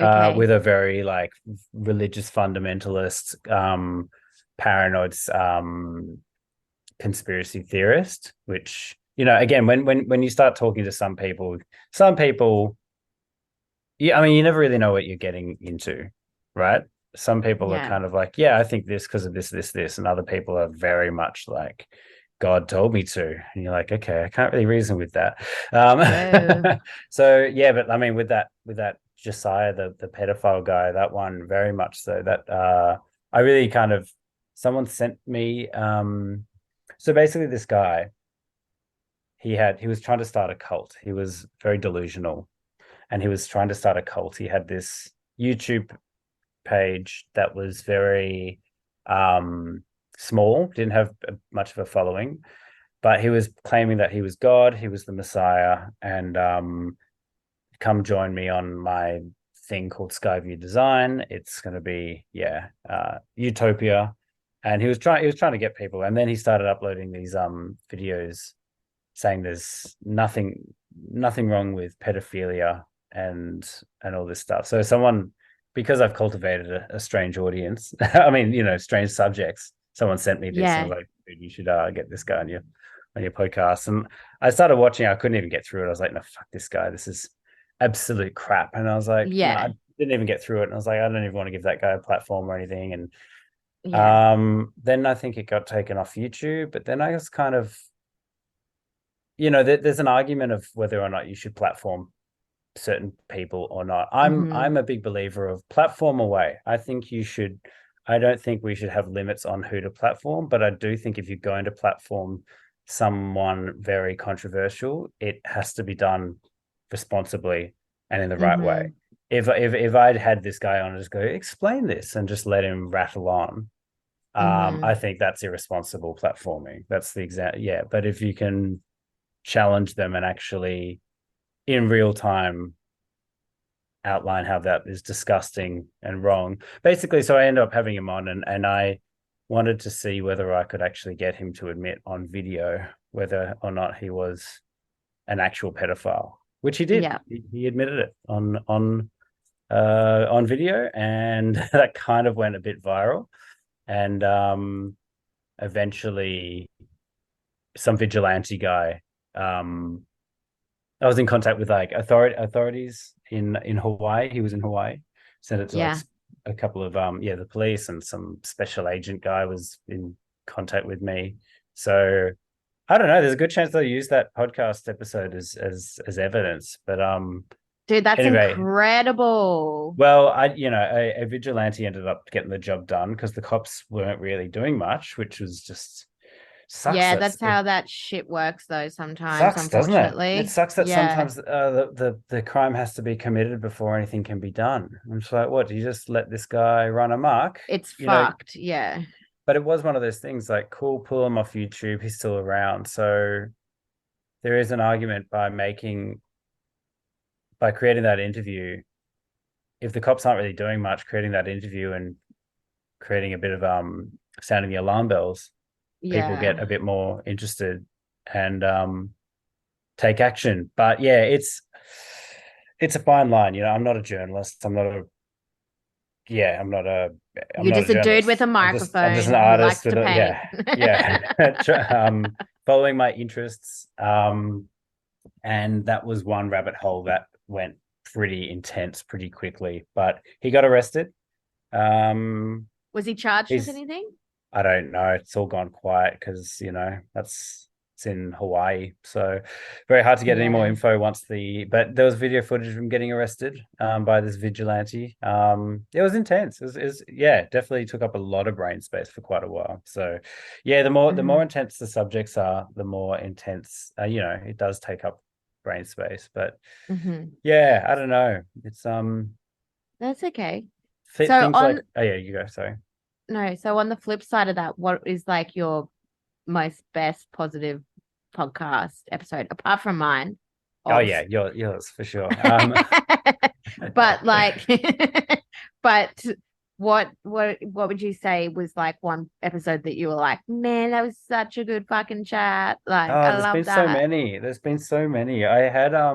Okay. with a very like religious fundamentalist, paranoid conspiracy theorist, which, you know, again, when you start talking to some people, yeah, I mean, you never really know what you're getting into, right? Some people are Yeah. kind of like, yeah, I think this because of this, and other people are very much like, God told me to, and you're like, okay, I can't really reason with that. Whoa. So yeah, but I mean, with that Josiah, the pedophile guy, that one very much so. That I really kind of someone sent me. So basically, this guy he was trying to start a cult. He was very delusional and he was trying to start a cult. He had this YouTube page that was very small, didn't have much of a following, but he was claiming that he was God, he was the Messiah, and come join me on my thing called Skyview Design. It's going to be utopia, and he was trying to get people, and then he started uploading these videos saying there's nothing wrong with pedophilia and all this stuff. So someone, because I've cultivated a strange audience, I mean, you know, strange subjects, someone sent me this and Yeah. was like, dude, you should get this guy on your podcast. And I started watching, I couldn't even get through it. I was like, no, fuck this guy. This is absolute crap. And I was like, no, I Yeah. didn't even get through it. And I was like, I don't even want to give that guy a platform or anything. And Yeah. then I think it got taken off YouTube, but then I was kind of, you know, there's an argument of whether or not you should platform certain people or not. Hmm. I'm a big believer of platform away. I don't think we should have limits on who to platform, but I do think if you're going to platform someone very controversial, it has to be done responsibly and in the right way. Hmm. If I'd had this guy on and just go explain this and just let him rattle on, I Hmm. think that's irresponsible platforming. That's the exact yeah. But if you can challenge them and actually in real time outline how that is disgusting and wrong. Basically, so I ended up having him on and I wanted to see whether I could actually get him to admit on video whether or not he was an actual pedophile. which he did. Yeah. He admitted it on video, and that kind of went a bit viral. And eventually, some vigilante guy. I was in contact with like authorities in Hawaii. He was in Hawaii. Sent it to like Yeah. a couple of the police, and some special agent guy was in contact with me. So I don't know. There's a good chance they'll use that podcast episode as evidence. But Dude, that's anyway, incredible. well, a vigilante ended up getting the job done because the cops weren't really doing much, which was just sucks. Yeah, that's how that shit works though sometimes, Sucks, doesn't it? It unfortunately. sucks that Yeah. sometimes the crime has to be committed before anything can be done. I'm just like, what? Do you just let this guy run amok? It's You know, fucked. Yeah. but it was one of those things like, cool, pull him off YouTube. He's still around. So there is an argument by creating that interview. If the cops aren't really doing much, creating that interview and creating a bit of sounding the alarm bells, people Yeah. get a bit more interested and take action. But yeah, it's a fine line. I'm not a journalist. I'm not a I'm You're not a just a dude journalist. with a I'm just an microphone who artist likes to with paint. following my interests. And that was one rabbit hole that went pretty intense pretty quickly. But he got arrested. Was he charged with He's anything? I don't know. It's all gone quiet because it's in Hawaii, so very hard to get any more Yeah. info But there was video footage of him getting arrested by this vigilante. It was intense. Yeah, definitely took up a lot of brain space for quite a while. So yeah, the more Mhm. intense the subjects are, the more intense it does take up brain space. But Mhm. yeah, I don't know. It's That's okay. So things like, on oh yeah, you go. Sorry. no, so on the flip side of that, what is like your most best positive podcast episode apart from mine? Oh yeah, Obs. yours for sure. But like but what would you say was like one episode that you were like, man, that was such a good fucking chat. Like, Oh, I there's been love so that. many. There's been so many. I had I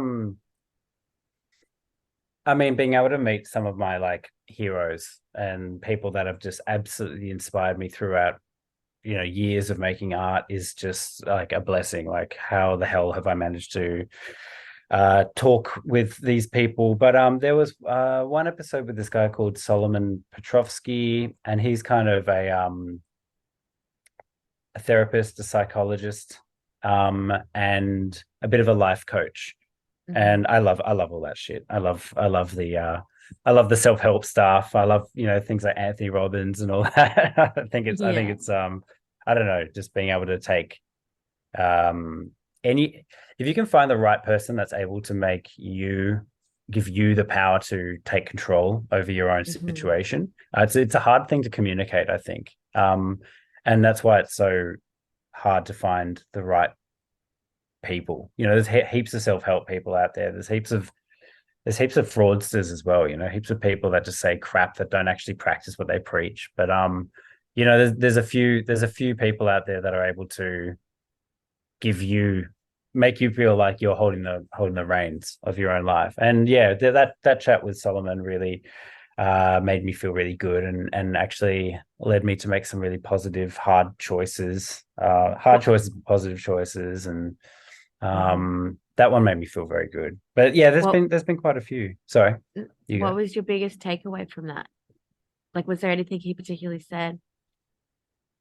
mean, being able to meet some of my like heroes and people that have just absolutely inspired me throughout, years of making art is just like a blessing. Like, how the hell have I managed to talk with these people? But there was one episode with this guy called Solomon Petrovsky, and he's kind of a therapist, a psychologist, and a bit of a life coach. Mhm. And I love all that shit. I love the self-help stuff. I love, things like Anthony Robbins and all that. I think Yeah. it's I don't know, just being able to take any if you can find the right person that's able to give you the power to take control over your own Mhm. situation. It's a hard thing to communicate, I think. And that's why it's so hard to find the right people. There's heaps of self-help people out there. There's heaps of fraudsters as well. Heaps of people that just say crap that don't actually practice what they preach. But there's a few people out there that are able to make you feel like you're holding the reins of your own life. And yeah, that chat with Solomon really made me feel really good, and actually led me to make some really positive hard What choices, positive choices. And mhm. that one made me feel very good. But yeah, there's what been there's been quite a few. Sorry, you what go. was your biggest takeaway from that? Like, was there anything he particularly said?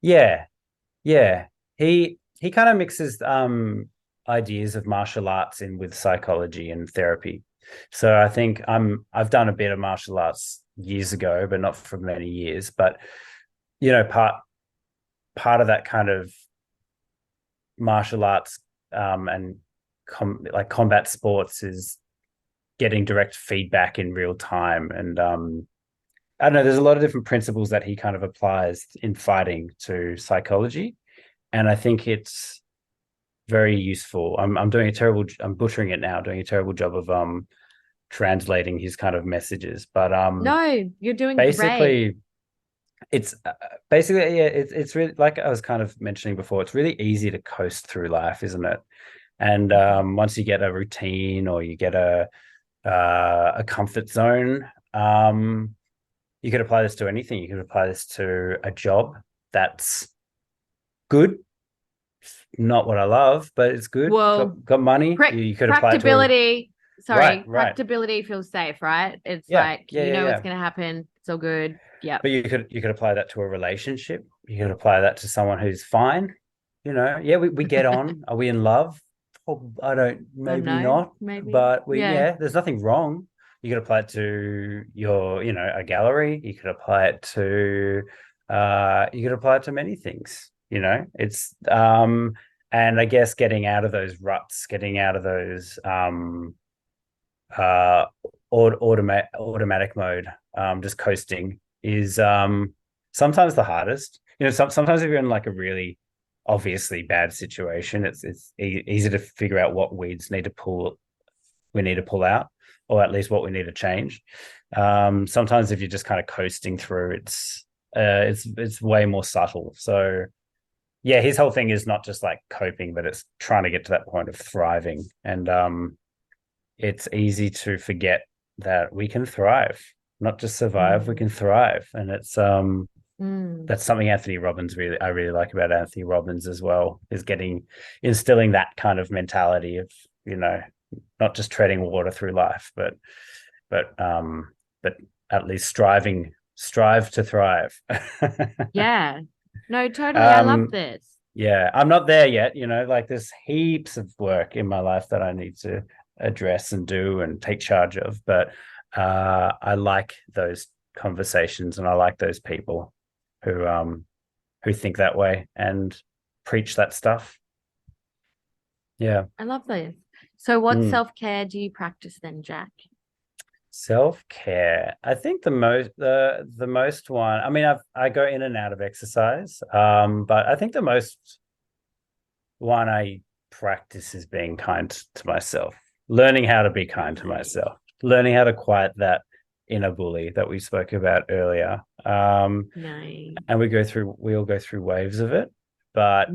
Yeah, yeah. He kind of mixes ideas of martial arts in with psychology and therapy. So I think I've done a bit of martial arts years ago, but not for many years. But part of that kind of martial arts and like combat sports is getting direct feedback in real time. And I don't know, there's a lot of different principles that he kind of applies in fighting to psychology. And I think it's very useful. I'm butchering it now, doing a terrible job of translating his kind of messages. But No, you're doing great. basically it's basically, yeah, it's really, like I was kind of mentioning before, it's really easy to coast through life, isn't it? And once you get a routine or you get a comfort zone, you could apply this to anything. You could apply this to a job that's good. Not what I love, but it's good. Well, Got money. You could apply it to practicability. right. Practicability feels safe, right? It's Yeah, like yeah, you yeah, know yeah. what's gonna happen. It's all good. Yep. But you could apply that to a relationship. You could apply that to someone who's fine. Yeah, we get on. Are we in love? Oh, I don't, I don't maybe know. not. Maybe. But Yeah. there's nothing wrong. You could apply it to your, a gallery. You could apply it to, you could apply it to many things. It's, and I guess getting out of those ruts, getting out of those, uh, automatic mode, just coasting is sometimes the hardest. Sometimes if you're in like a really obviously bad situation, it's easy to figure out what weeds we need to pull out, or at least what we need to change. Sometimes if you're just kind of coasting through, it's way more subtle. So yeah, his whole thing is not just like coping, but it's trying to get to that point of thriving. And it's easy to forget that we can thrive, not just survive, we can thrive. And it's that's something I really like about Anthony Robbins as well, is instilling that kind of mentality of, not just treading water through life, but at least strive to thrive. Yeah. No, totally. I love this. Yeah, I'm not there yet. Like there's heaps of work in my life that I need to address and do and take charge of. But I like those conversations, and I like those people who think that way and preach that stuff. Yeah. I love this. So what self-care do you practice then, Jack? Self-care. I think the most one. I mean, I go in and out of exercise, but I think the most one I practice is being kind to myself, learning how to be kind to myself, learning how to quiet that inner bully that we spoke about earlier. Nice. And we all go through waves of it, but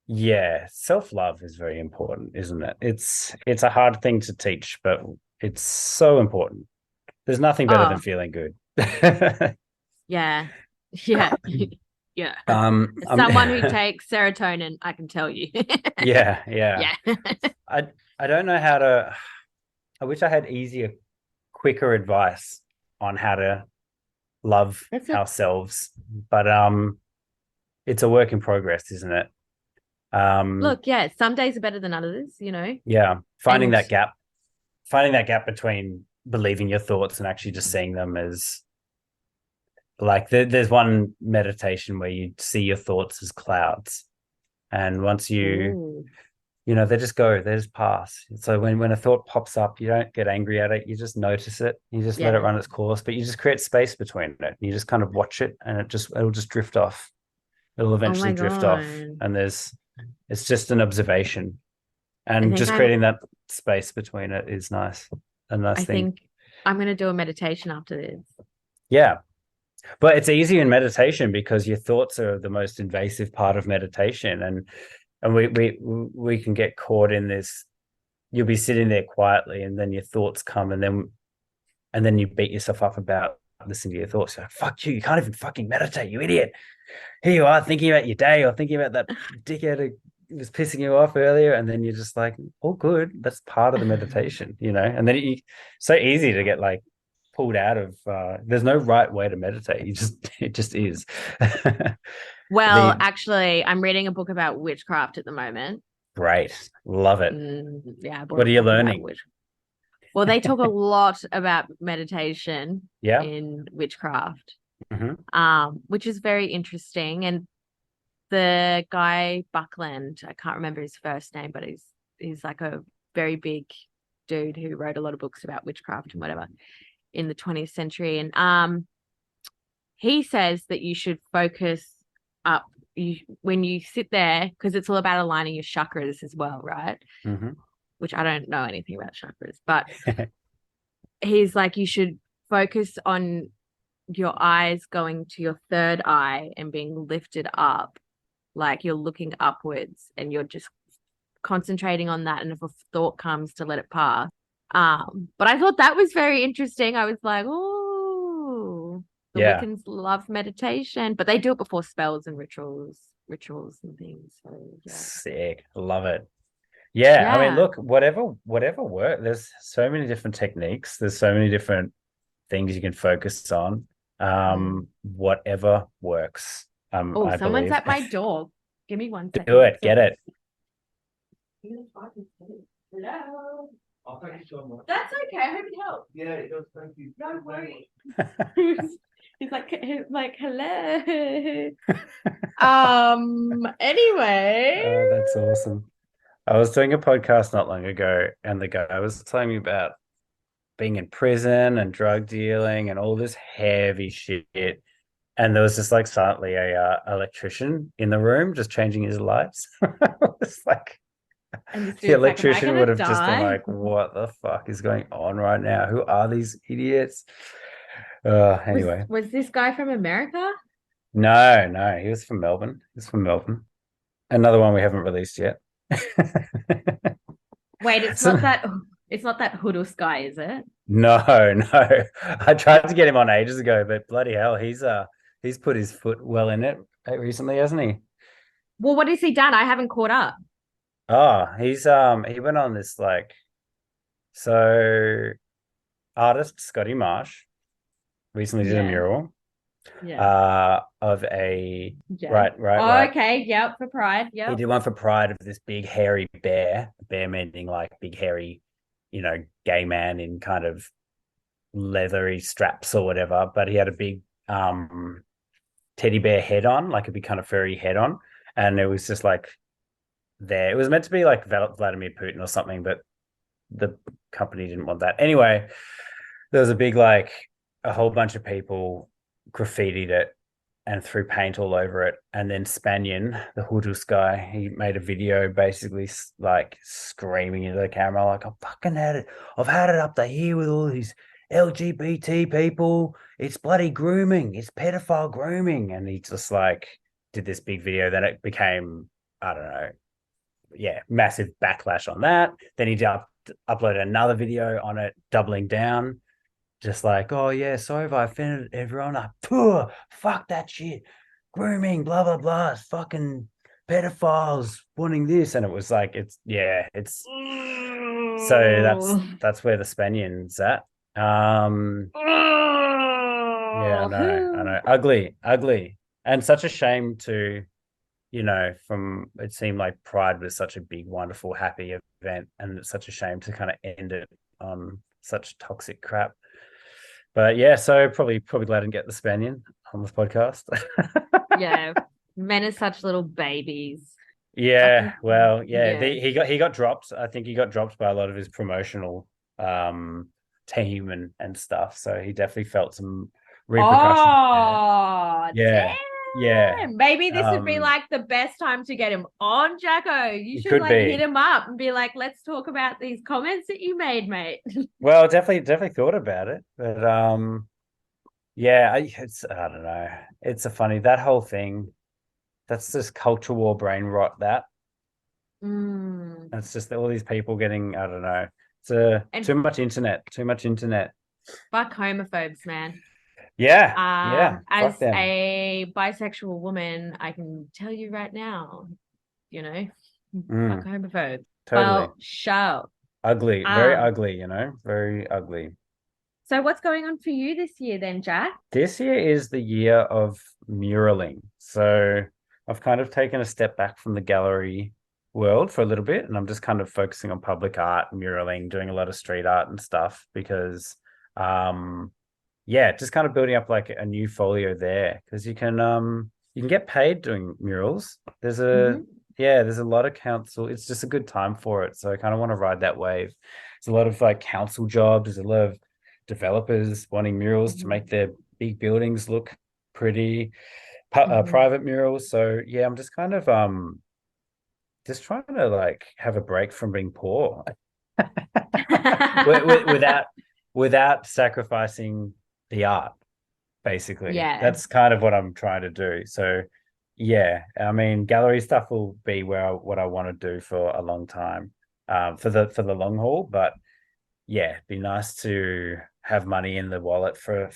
yeah, self-love is very important, isn't it? It's a hard thing to teach, but it's so important. There's nothing better than feeling good. Yeah. Yeah. Yeah. Someone who takes serotonin, I can tell you. Yeah. Yeah. I don't know how to. I wish I had easier, quicker advice on how to love ourselves, but it's a work in progress, isn't it? Look, yeah, some days are better than others, Yeah, finding that gap between believing your thoughts and actually just seeing them as like there's one meditation where you see your thoughts as clouds, and once they just go, they just pass. So when a thought pops up, you don't get angry at it, you just notice it, you just let it run its course, but you just create space between it, you just kind of watch it, and it'll just drift off. It'll eventually drift off, and it's just an observation, and just creating that space between it is nice. A nice thing. I think I'm going to do a meditation after this. Yeah. But it's easy in meditation because your thoughts are the most invasive part of meditation, and we can get caught in this. You'll be sitting there quietly, and then your thoughts come, and then you beat yourself up about listening to your thoughts. You're like, fuck you can't even fucking meditate, you idiot. Here you are thinking about your day or thinking about that dickhead who was pissing you off earlier, and then you're just like, all good, that's part of the meditation, and then it's so easy to get like pulled out of there's no right way to meditate. It just is. Well, actually, I'm reading a book about witchcraft at the moment. Great. Love it. Yeah. What are you learning? Well, they talk a lot about meditation in witchcraft, which is very interesting. And the guy Buckland, I can't remember his first name, but he's like a very big dude who wrote a lot of books about witchcraft and whatever in the 20th century. And he says that you should focus up when you sit there, because it's all about aligning your chakras as well, right? Which I don't know anything about chakras, but he's like, you should focus on your eyes going to your third eye and being lifted up, like you're looking upwards and you're just concentrating on that, and if a thought comes, to let it pass. But I thought that was very interesting. I was like, oh, the Yeah. Wiccans love meditation, but they do it before spells and rituals and things. So yeah. Sick. Love it. Yeah. I mean, Yeah. look, whatever works. There's so many different techniques. There's so many different things you can focus on. Whatever works. Oh, I someone's believe. at my door. Give me 1 second. Do it. Get it. Hello. Oh, thank you so much. That's okay. I hope it helps. Yeah, it does. Thank you. No worries. He's like hello. Anyway. Oh, that's awesome. I was doing a podcast not long ago, and the guy was telling me about being in prison and drug dealing and all this heavy shit. And there was just like silently a electrician in the room just changing his lights. It's like the electrician would have just been like, what the fuck is going on right now? Who are these idiots? Anyway. Was this guy from America? No, he was from Melbourne. Another one we haven't released yet. Wait, it's not that Hoodoo guy, is it? No. I tried to get him on ages ago, but bloody hell, he's put his foot well in it recently, hasn't he? Well, what has he done? I haven't caught up. Oh, he went on this so artist Scotty Marsh recently did a mural of a right. Oh, okay. Yep, for Pride. Yep. He did one for Pride of this big hairy bear meaning like big hairy, gay man in kind of leathery straps or whatever, but he had a big teddy bear head on, like a big kind of furry head on, and it was just like there. It was meant to be like Vladimir Putin or something, but the company didn't want that. Anyway, there was a big a whole bunch of people graffitied it and threw paint all over it. And then Spanian, the hoodoo guy, he made a video basically like screaming into the camera, like, I've had it up to here with all these LGBT people. It's bloody grooming. It's pedophile grooming. And he just did this big video. Then it became, I don't know, massive backlash on that. Then he uploaded another video on it, doubling down. Just like, oh yeah, sorry if I offended everyone. Fuck that shit. Grooming, blah, blah, blah. It's fucking pedophiles wanting this. And it was like, so that's where the Spaniard's at. I know. Ugly. And such a shame to, it seemed like Pride was such a big, wonderful, happy event. And it's such a shame to kind of end it on such toxic crap. But yeah, so probably glad I didn't get the Spaniard on this podcast. Yeah, men are such little babies. Yeah, well, yeah. He got dropped. I think he got dropped by a lot of his promotional team and stuff. So he definitely felt some repercussions. Oh, yeah. Damn. Yeah. Maybe this would be like the best time to get him on, Jacko. You should hit him up and be like, let's talk about these comments that you made, mate. Well, definitely thought about it. But I don't know. It's that whole thing. That's just culture war brain rot that. It's just all these people getting, I don't know. It's too much internet. Fuck homophobes, man. Yeah. As a bisexual woman, I can tell you right now, fuck homophobe. Totally. Well, show. Ugly. Very ugly, very ugly. So what's going on for you this year then, Jack? This year is the year of muraling. So I've kind of taken a step back from the gallery world for a little bit, and I'm just kind of focusing on public art, muraling, doing a lot of street art and stuff because just kind of building up like a new folio there because you can get paid doing murals. There's a lot of council. It's just a good time for it. So I kind of want to ride that wave. There's a lot of like council jobs. There's a lot of developers wanting murals to make their big buildings look pretty, private murals. So yeah, I'm just kind of just trying to like have a break from being poor without sacrificing the art, basically. Yeah, that's kind of what I'm trying to do. So Yeah, I mean, gallery stuff will be what I want to do for a long time, for the long haul. But yeah, it'd be nice to have money in the wallet for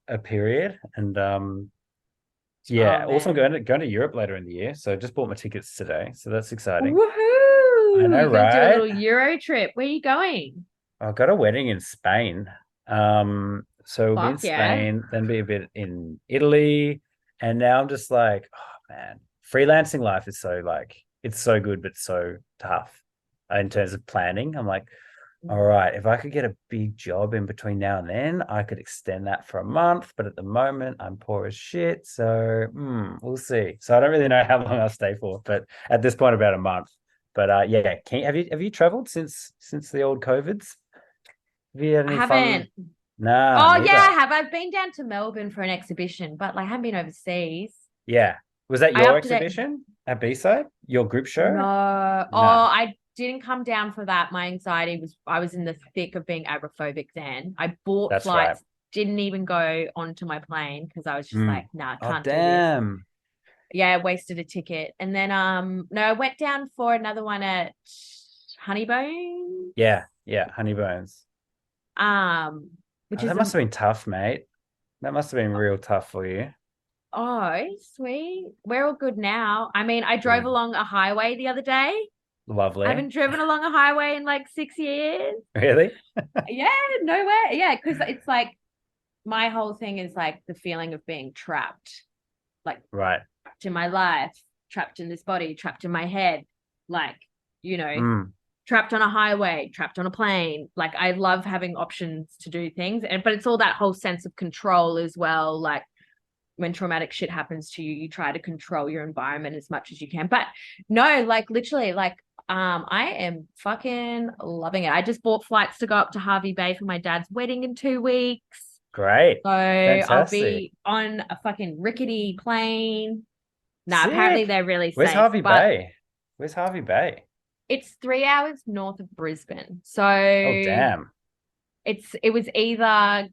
a period. And Oh yeah, also I'm man. going to Europe later in the year, so just bought my tickets today, so that's exciting. I Woohoo! know, You're gonna do a right? little Euro trip. Where are you going? I got a wedding in Spain. So we'll be in Fuck yeah. Spain, then be a bit in Italy, and now I'm just like, oh man, freelancing life is so like it's so good, but so tough in terms of planning. I'm like, all right, if I could get a big job in between now and then, I could extend that for a month. But at the moment, I'm poor as shit, so we'll see. So I don't really know how long I'll stay for, but at this point, about a month. But yeah, have you traveled since the old COVIDs? Have you had I any haven't. fun? Nah, Oh yeah, I neither. have. I've been down to Melbourne for an exhibition, but like I haven't been overseas. Yeah. Was that I your upped it. exhibition at B-side? Your group show? No. Oh, Nah, I didn't come down for that. My anxiety was, I was in the thick of being agoraphobic then. I bought that's right. flights, didn't even go onto my plane because I was just like, Mm. nah, Oh, can't do this. damn. Yeah, I wasted a ticket. And then no, I went down for another one at Honeybone. Yeah, yeah, honey bones. Um, which Oh, is that must have been tough, mate. That must have been real tough for you. oh, sweet. We're all good now. I mean, I drove Good. along a highway the other day. I Lovely. haven't driven along a highway in like 6 years. Really? Yeah, no way. Yeah, because it's like my whole thing is like the feeling of being trapped, like Right. trapped in my life, trapped in this body, trapped in my head, like, you know, Mm. trapped on a highway, trapped on a plane. Like I love having options to do things. And but it's all that whole sense of control as well. Like when traumatic shit happens to you, you try to control your environment as much as you can. But no, like literally, like I am fucking loving it. I just bought flights to go up to Harvey Bay for my dad's wedding in 2 weeks. Great. So I'll Fantastic. be on a fucking rickety plane. Nah, apparently Sick. they're really Where's safe, Harvey but Bay? Where's Harvey Bay? it's 3 hours north of Brisbane. Oh, So damn. it was either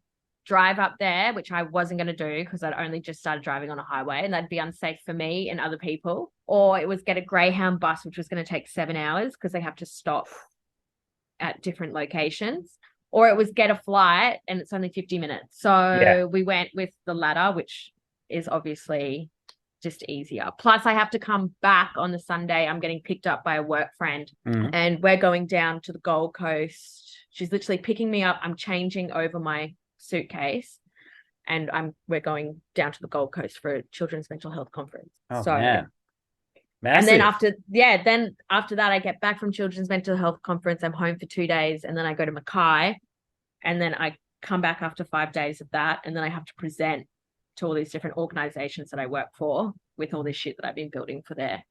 drive up there, which I wasn't going to do because I'd only just started driving on a highway and that'd be unsafe for me and other people, or it was get a Greyhound bus, which was going to take 7 hours because they have to stop at different locations, or it was get a flight and it's only 50 minutes. Yeah. So we went with the latter, which is obviously just easier. Plus, I have to come back on the Sunday. I'm getting picked up by a work friend Mm. and we're going down to the Gold Coast. She's literally picking me up. I'm changing over my suitcase and we're going down to the Gold Coast for a children's mental health conference. Oh, So man. and then Massive. after that I get back from children's mental health conference. I'm home for 2 days and then I go to Mackay and then I come back after 5 days of that and then I have to present to all these different organizations that I work for with all this shit that I've been building for their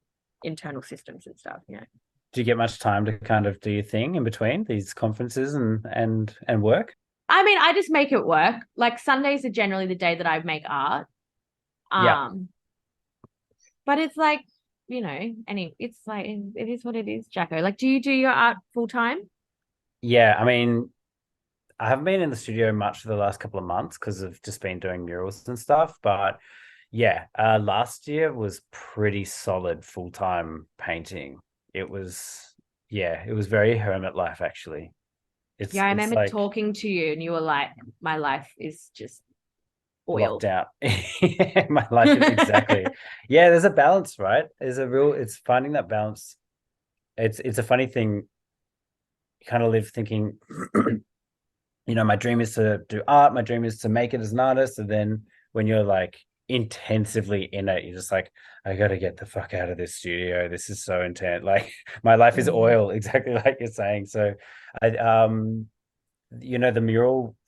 internal systems and stuff. Do you get much time to kind of do your thing in between these conferences and work? I mean, I just make it work. Like Sundays are generally the day that I make art. Yeah. But it's like, it's like it is what it is, Jacko. Like, do you do your art full time? Yeah. I mean, I haven't been in the studio much for the last couple of months because I've just been doing murals and stuff. But yeah, last year was pretty solid full-time painting. It was, yeah, it was very hermit life actually. Yeah, I It's remember like talking to you and you were like, my life is just locked oiled. out. My life is exactly. Yeah, there's a balance, right? It's finding that balance. It's a funny thing. You kind of live thinking, my dream is to do art, my dream is to make it as an artist. And then when you're like intensively in it, you're just like, I gotta get the fuck out of this studio. This is so intense. Like my life is Mm. oil, exactly like you're saying. So I the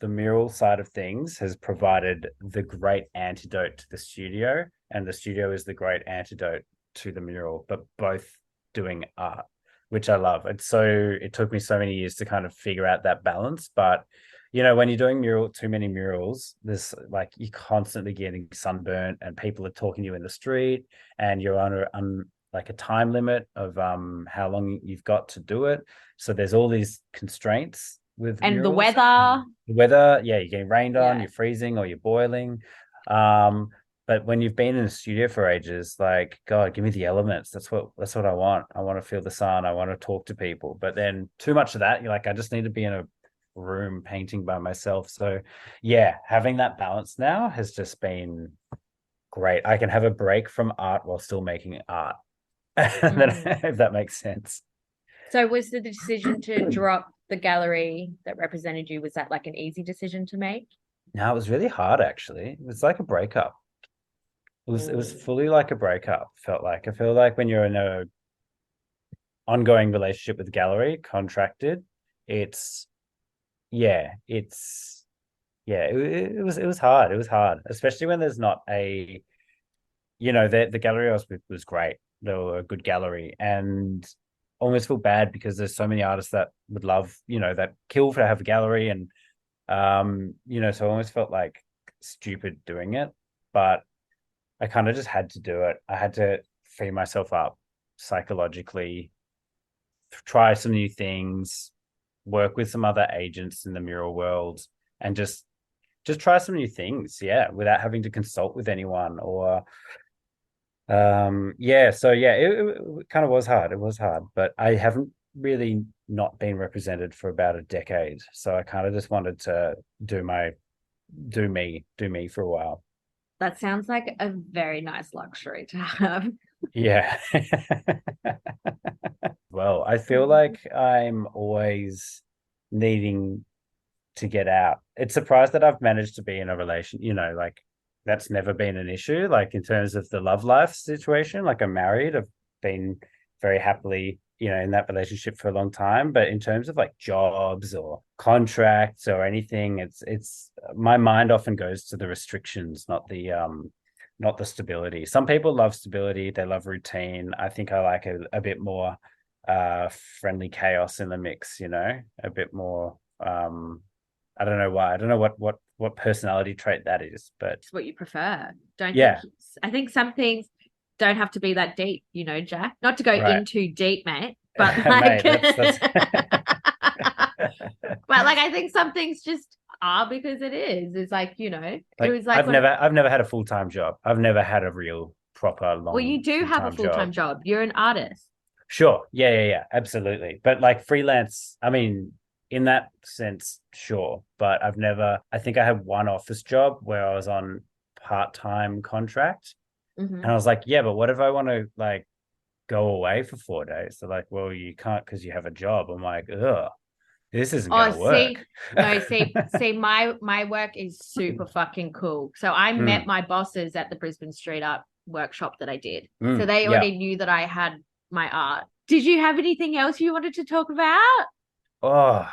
mural side of things has provided the great antidote to the studio, and the studio is the great antidote to the mural, but both doing art, which I love. It took me so many years to kind of figure out that balance. But when you're doing too many murals, there's like you're constantly getting sunburnt and people are talking to you in the street and you're on like a time limit of how long you've got to do it. So there's all these constraints with And the murals. weather. The weather, yeah, you're getting rained on, Yeah. you're freezing or you're boiling. Um, But when you've been in the studio for ages, like, God, give me the elements. That's what I want. I want to feel the sun. I want to talk to people. But then too much of that, you're like, I just need to be in a room painting by myself. So yeah, having that balance now has just been great. I can have a break from art while still making art. If that makes sense. So was the decision to drop the gallery that represented you, was that like an easy decision to make? No, it was really hard actually. It was like a breakup. It was fully like a breakup, felt like. I feel like when you're in a ongoing relationship with the gallery, contracted, it's it was hard. It was hard, especially when there's not a, the gallery I was with was great. They were a good gallery, and almost feel bad because there's so many artists that would love, that kill to have a gallery, and so I almost felt like stupid doing it, but I kind of just had to do it. I had to free myself up psychologically, try some new things, work with some other agents in the mural world, and just try some new things, without having to consult with anyone or it kind of was hard. It was hard, but I haven't really not been represented for about a decade, so I kind of just wanted to do me for a while. That sounds like a very nice luxury to have. Yeah. Well, I feel like I'm always needing to get out. It's surprised that I've managed to be in a relation, like that's never been an issue. Like in terms of the love life situation, like I'm married, I've been very happily, in that relationship for a long time. But in terms of like jobs or contracts or anything, it's my mind often goes to the restrictions, not the stability. Some people love stability, they love routine. I think I like a bit more friendly chaos in the mix, a bit more I don't know why. I don't know what personality trait that is, but It's what you prefer. Don't yeah. think I think some things don't have to be that deep, Jack. Not to go in too deep, mate. But like Mate, that's... but like I think some things just are because it is. It's like, it was like I've never had a full-time job. I've never had a real proper long. Well, you do have a full-time job. You're an artist. Sure. Yeah, absolutely. But like freelance, I mean, in that sense, sure. But I think I had one office job where I was on part-time contract. Mm-hmm. And I was like, yeah, but what if I want to like go away for 4 days? They're like, well, you can't because you have a job. I'm like, ugh, this isn't gonna work. See, my work is super fucking cool. So I met my bosses at the Brisbane Street Art workshop that I did. So they already knew that I had my art. Did you have anything else you wanted to talk about? Oh,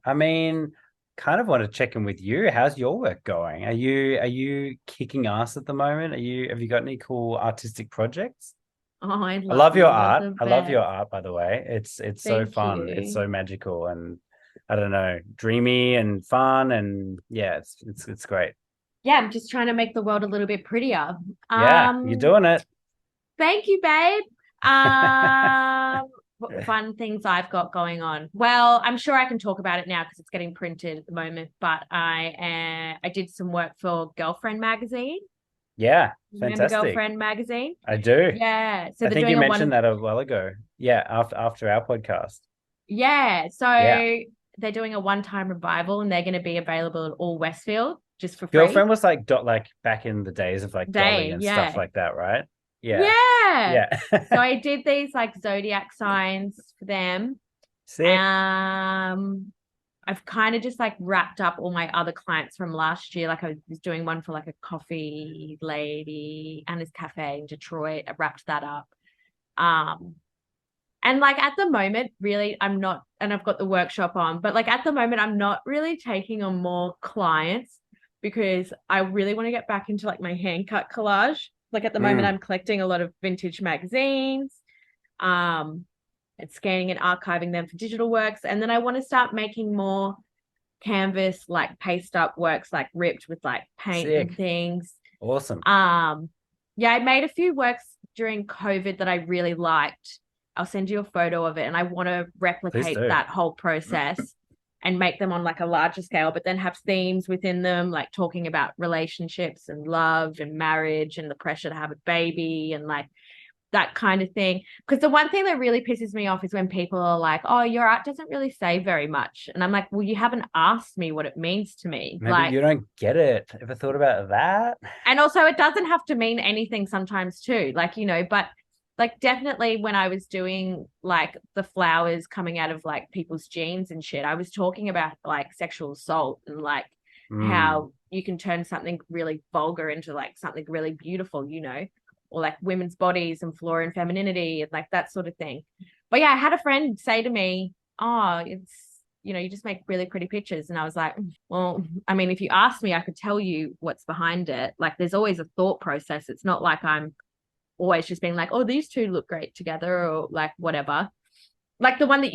I mean, kind of want to check in with you. How's your work going? Are you kicking ass at the moment? Have you got any cool artistic projects? Oh, I love your art. I love your art, by the way. It's so fun. You. It's so magical and I don't know, dreamy and fun, and yeah, it's great. Yeah, I'm just trying to make the world a little bit prettier. Yeah, you're doing it. Thank you, babe. What fun things I've got going on. Well, I'm sure I can talk about it now because it's getting printed at the moment. But I did some work for Girlfriend magazine. Yeah, Remember fantastic. Girlfriend magazine? I do. Yeah. So I think you mentioned that a while ago. Yeah, after our podcast. Yeah. So they're doing a one-time revival, and they're going to be available at all Westfield just for free. Girlfriend was like back in the days of like Dolly and stuff like that, right? Yeah. So I did these like zodiac signs for them. Sick. I've kind of just like wrapped up all my other clients from last year. Like I was doing one for like a coffee lady, Anna's Cafe in Detroit. I wrapped that up. And like at the moment, really, I'm not, and I've got the workshop on, but like at the moment, I'm not really taking on more clients because I really want to get back into like my hand cut collage. Like at the moment, I'm collecting a lot of vintage magazines, and scanning and archiving them for digital works. And then I want to start making more canvas, like paste up works, like ripped with like paint and things. Awesome. Yeah, I made a few works during COVID that I really liked. I'll send you a photo of it, and I want to replicate that whole process. and make them on like a larger scale, but then have themes within them, like talking about relationships and love and marriage and the pressure to have a baby and like that kind of thing. Because the one thing that really pisses me off is when people are like, oh, your art doesn't really say very much. And I'm like, well, you haven't asked me what it means to me. Maybe like, you don't get it. Ever thought about that? and also it doesn't have to mean anything sometimes too. Like, but like definitely when I was doing like the flowers coming out of like people's genes and shit, I was talking about like sexual assault and like how you can turn something really vulgar into like something really beautiful, or like women's bodies and flora and femininity and like that sort of thing. But yeah, I had a friend say to me, oh, you just make really pretty pictures. And I was like, well, I mean, if you asked me, I could tell you what's behind it. Like there's always a thought process. It's not like I'm always just being like, oh, these two look great together or like whatever. Like the one that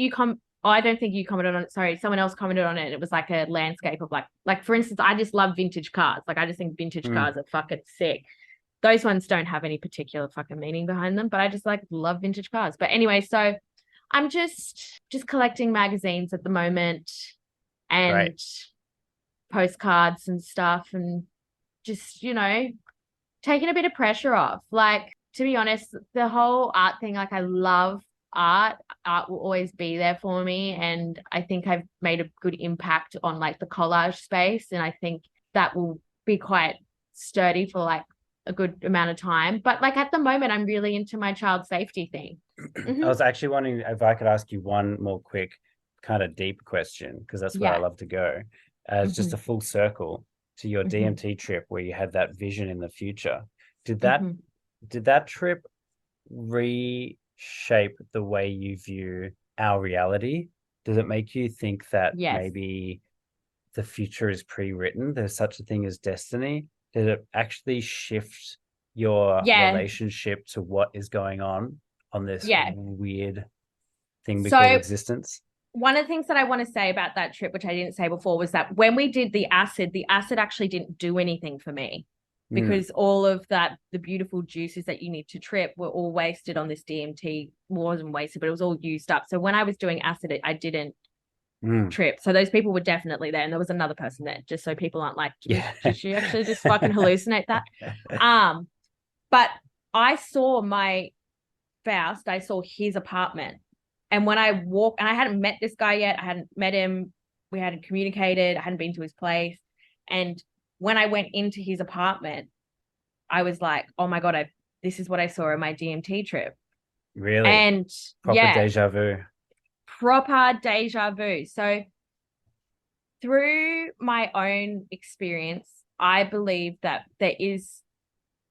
I don't think you commented on it. Sorry, someone else commented on it. It was like a landscape of like for instance, I just love vintage cars. Like I just think vintage cars are fucking sick. Those ones don't have any particular fucking meaning behind them, but I just like love vintage cars. But anyway, so I'm just collecting magazines at the moment and postcards and stuff and just, taking a bit of pressure off. Like, to be honest, the whole art thing, like I love art. Art will always be there for me. And I think I've made a good impact on like the collage space. And I think that will be quite sturdy for like a good amount of time. But like at the moment, I'm really into my child safety thing. I was actually wondering if I could ask you one more quick kind of deep question, because that's where I love to go. It's just a full circle to your DMT trip where you had that vision in the future. Did that trip reshape the way you view our reality? Does it make you think that maybe the future is pre-written? There's such a thing as destiny? Did it actually shift your relationship to what is going on this weird thing we call existence? One of the things that I want to say about that trip, which I didn't say before, was that when we did the acid actually didn't do anything for me because all of the beautiful juices that you need to trip were all wasted on this DMT. Wasn't wasted, but it was all used up. So when I was doing acid, I didn't trip. So those people were definitely there. And there was another person there, just so people aren't like, did she actually just fucking hallucinate that? But I saw my Faust, I saw his apartment. And when I walked, and I hadn't met this guy yet, I hadn't met him, we hadn't communicated, I hadn't been to his place. And when I went into his apartment, I was like, oh my God, this is what I saw on my DMT trip. Really? And proper deja vu. Proper deja vu. So through my own experience, I believe that there is,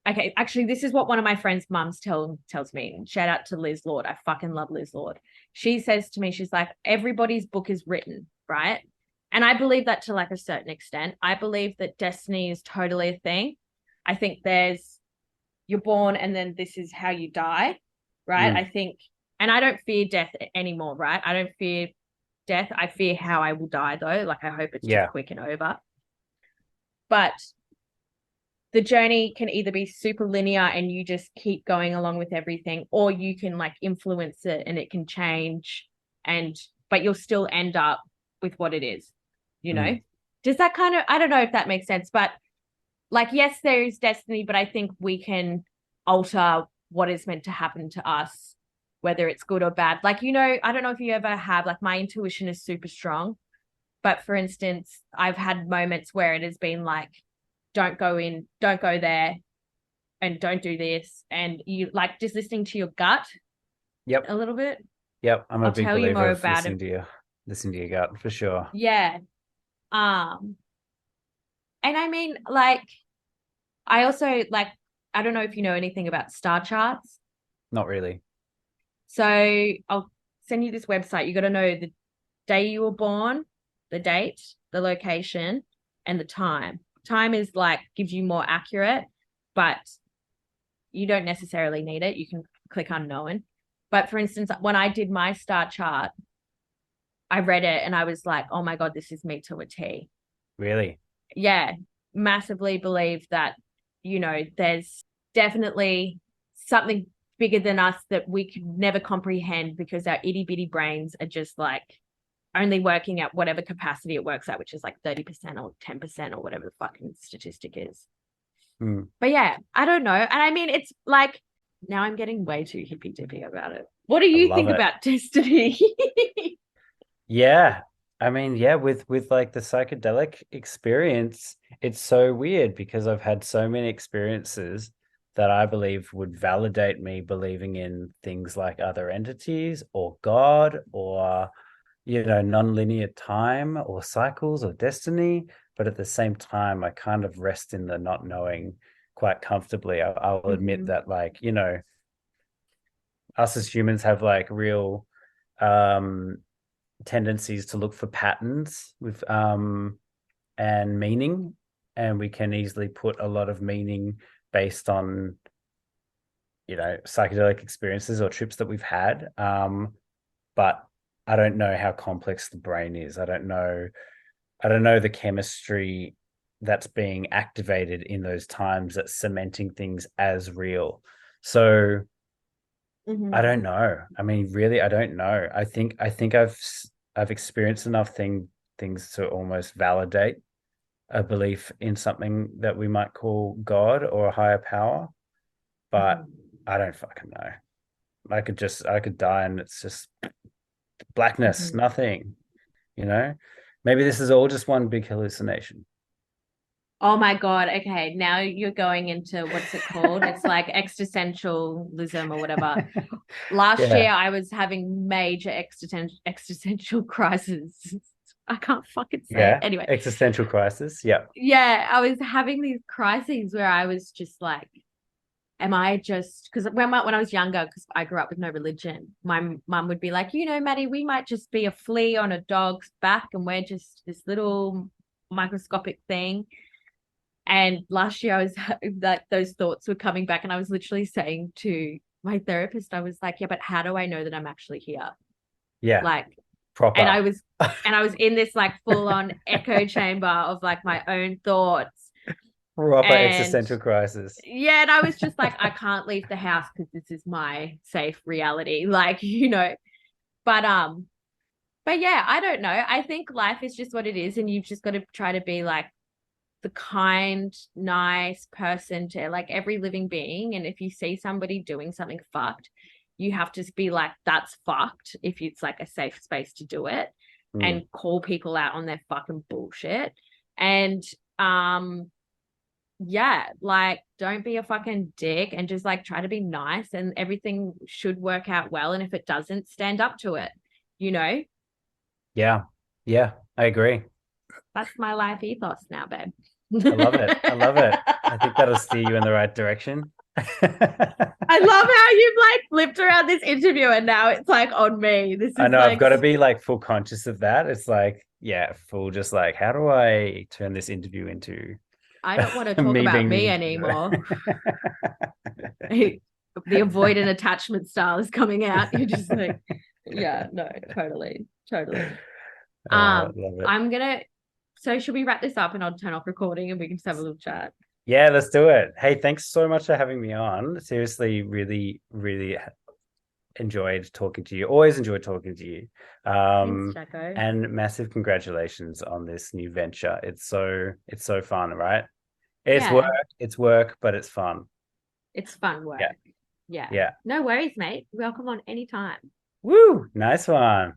okay, actually, this is what one of my friend's mums tells me. Shout out to Liz Lord. I fucking love Liz Lord. She says to me, she's like, everybody's book is written, right? And I believe that to like a certain extent. I believe that destiny is totally a thing. I think you're born and then this is how you die, right? I think, and I don't fear death anymore, right? I don't fear death. I fear how I will die though. Like I hope it's just quick and over. But the journey can either be super linear and you just keep going along with everything, or you can like influence it and it can change but you'll still end up with what it is, Does that kind of, I don't know if that makes sense, but like, yes, there is destiny, but I think we can alter what is meant to happen to us, whether it's good or bad. Like, I don't know if you ever have, like my intuition is super strong, but for instance, I've had moments where it has been like, don't go there and don't do this. And you like just listening to your gut a little bit. Yep. I'm a big believer of listening to your gut for sure. Yeah. And I mean, like, I also like, I don't know if you know anything about star charts. Not really. So I'll send you this website. You got to know the day you were born, the date, the location, and the time. Time is like, gives you more accurate, but you don't necessarily need it. You can click unknown. But for instance, when I did my star chart, I read it and I was like, oh my God, this is me to a T. Really? Yeah. Massively believe that, there's definitely something bigger than us that we could never comprehend because our itty bitty brains are just like only working at whatever capacity it works at, which is like 30% or 10% or whatever the fucking statistic is. But yeah, I don't know. And I mean, it's like, now I'm getting way too hippy dippy about it. What do you think about destiny? Yeah. I mean, yeah, with like the psychedelic experience, it's so weird because I've had so many experiences that I believe would validate me believing in things like other entities or God or, you know, non-linear time or cycles or destiny. But at the same time, I kind of rest in the not knowing quite comfortably. I'll admit that, like, you know, us as humans have like real tendencies to look for patterns with and meaning, and we can easily put a lot of meaning based on, you know, psychedelic experiences or trips that we've had. But I don't know how complex the brain is. I don't know the chemistry that's being activated in those times that's cementing things as real. So I don't know. I mean, really, I don't know. I think I've experienced enough things to almost validate a belief in something that we might call God or a higher power, but I don't fucking know. I could die and it's just blackness, nothing, you know? Maybe this is all just one big hallucination. Oh my God. Okay. Now you're going into, what's it called? It's like existentialism or whatever. Last year I was having major existential crisis. I can't fucking say it. Anyway. Existential crisis. Yeah. Yeah. I was having these crises where I was just like, am I just, because when I was younger, because I grew up with no religion, my mum would be like, you know, Maddie, we might just be a flea on a dog's back and we're just this little microscopic thing. And last year I was like, those thoughts were coming back, and I was literally saying to my therapist, I was like, yeah, but how do I know that I'm actually here? Yeah. Like, proper. And I was in this like full on echo chamber of like my own thoughts. Proper existential crisis. Yeah. And I was just like, I can't leave the house because this is my safe reality. Like, you know, but yeah, I don't know. I think life is just what it is. And you've just got to try to be like the kind, nice person to like every living being. And if you see somebody doing something fucked, you have to be like, that's fucked, if it's like a safe space to do it, and call people out on their fucking bullshit. And yeah, like don't be a fucking dick and just like try to be nice, and everything should work out well. And if it doesn't, stand up to it, you know? Yeah, I agree. That's my life ethos now, babe. I love it. I think that'll steer you in the right direction. I love how you've like flipped around this interview and now it's like on me. This is I know, like... I've got to be like full conscious of that. It's like, yeah, full just like, how do I turn this interview into... I don't want to talk about me anymore. The avoidant attachment style is coming out. You're just like, yeah, no, totally. I'm gonna... So should we wrap this up and I'll turn off recording and we can just have a little chat? Yeah, let's do it. Hey, thanks so much for having me on. Seriously, really, really enjoyed talking to you. Always enjoyed talking to you. Thanks, Jacko. And massive congratulations on this new venture. It's so fun, right? It's work, but it's fun. It's fun work. Yeah. No worries, mate. Welcome on anytime. Woo! Nice one.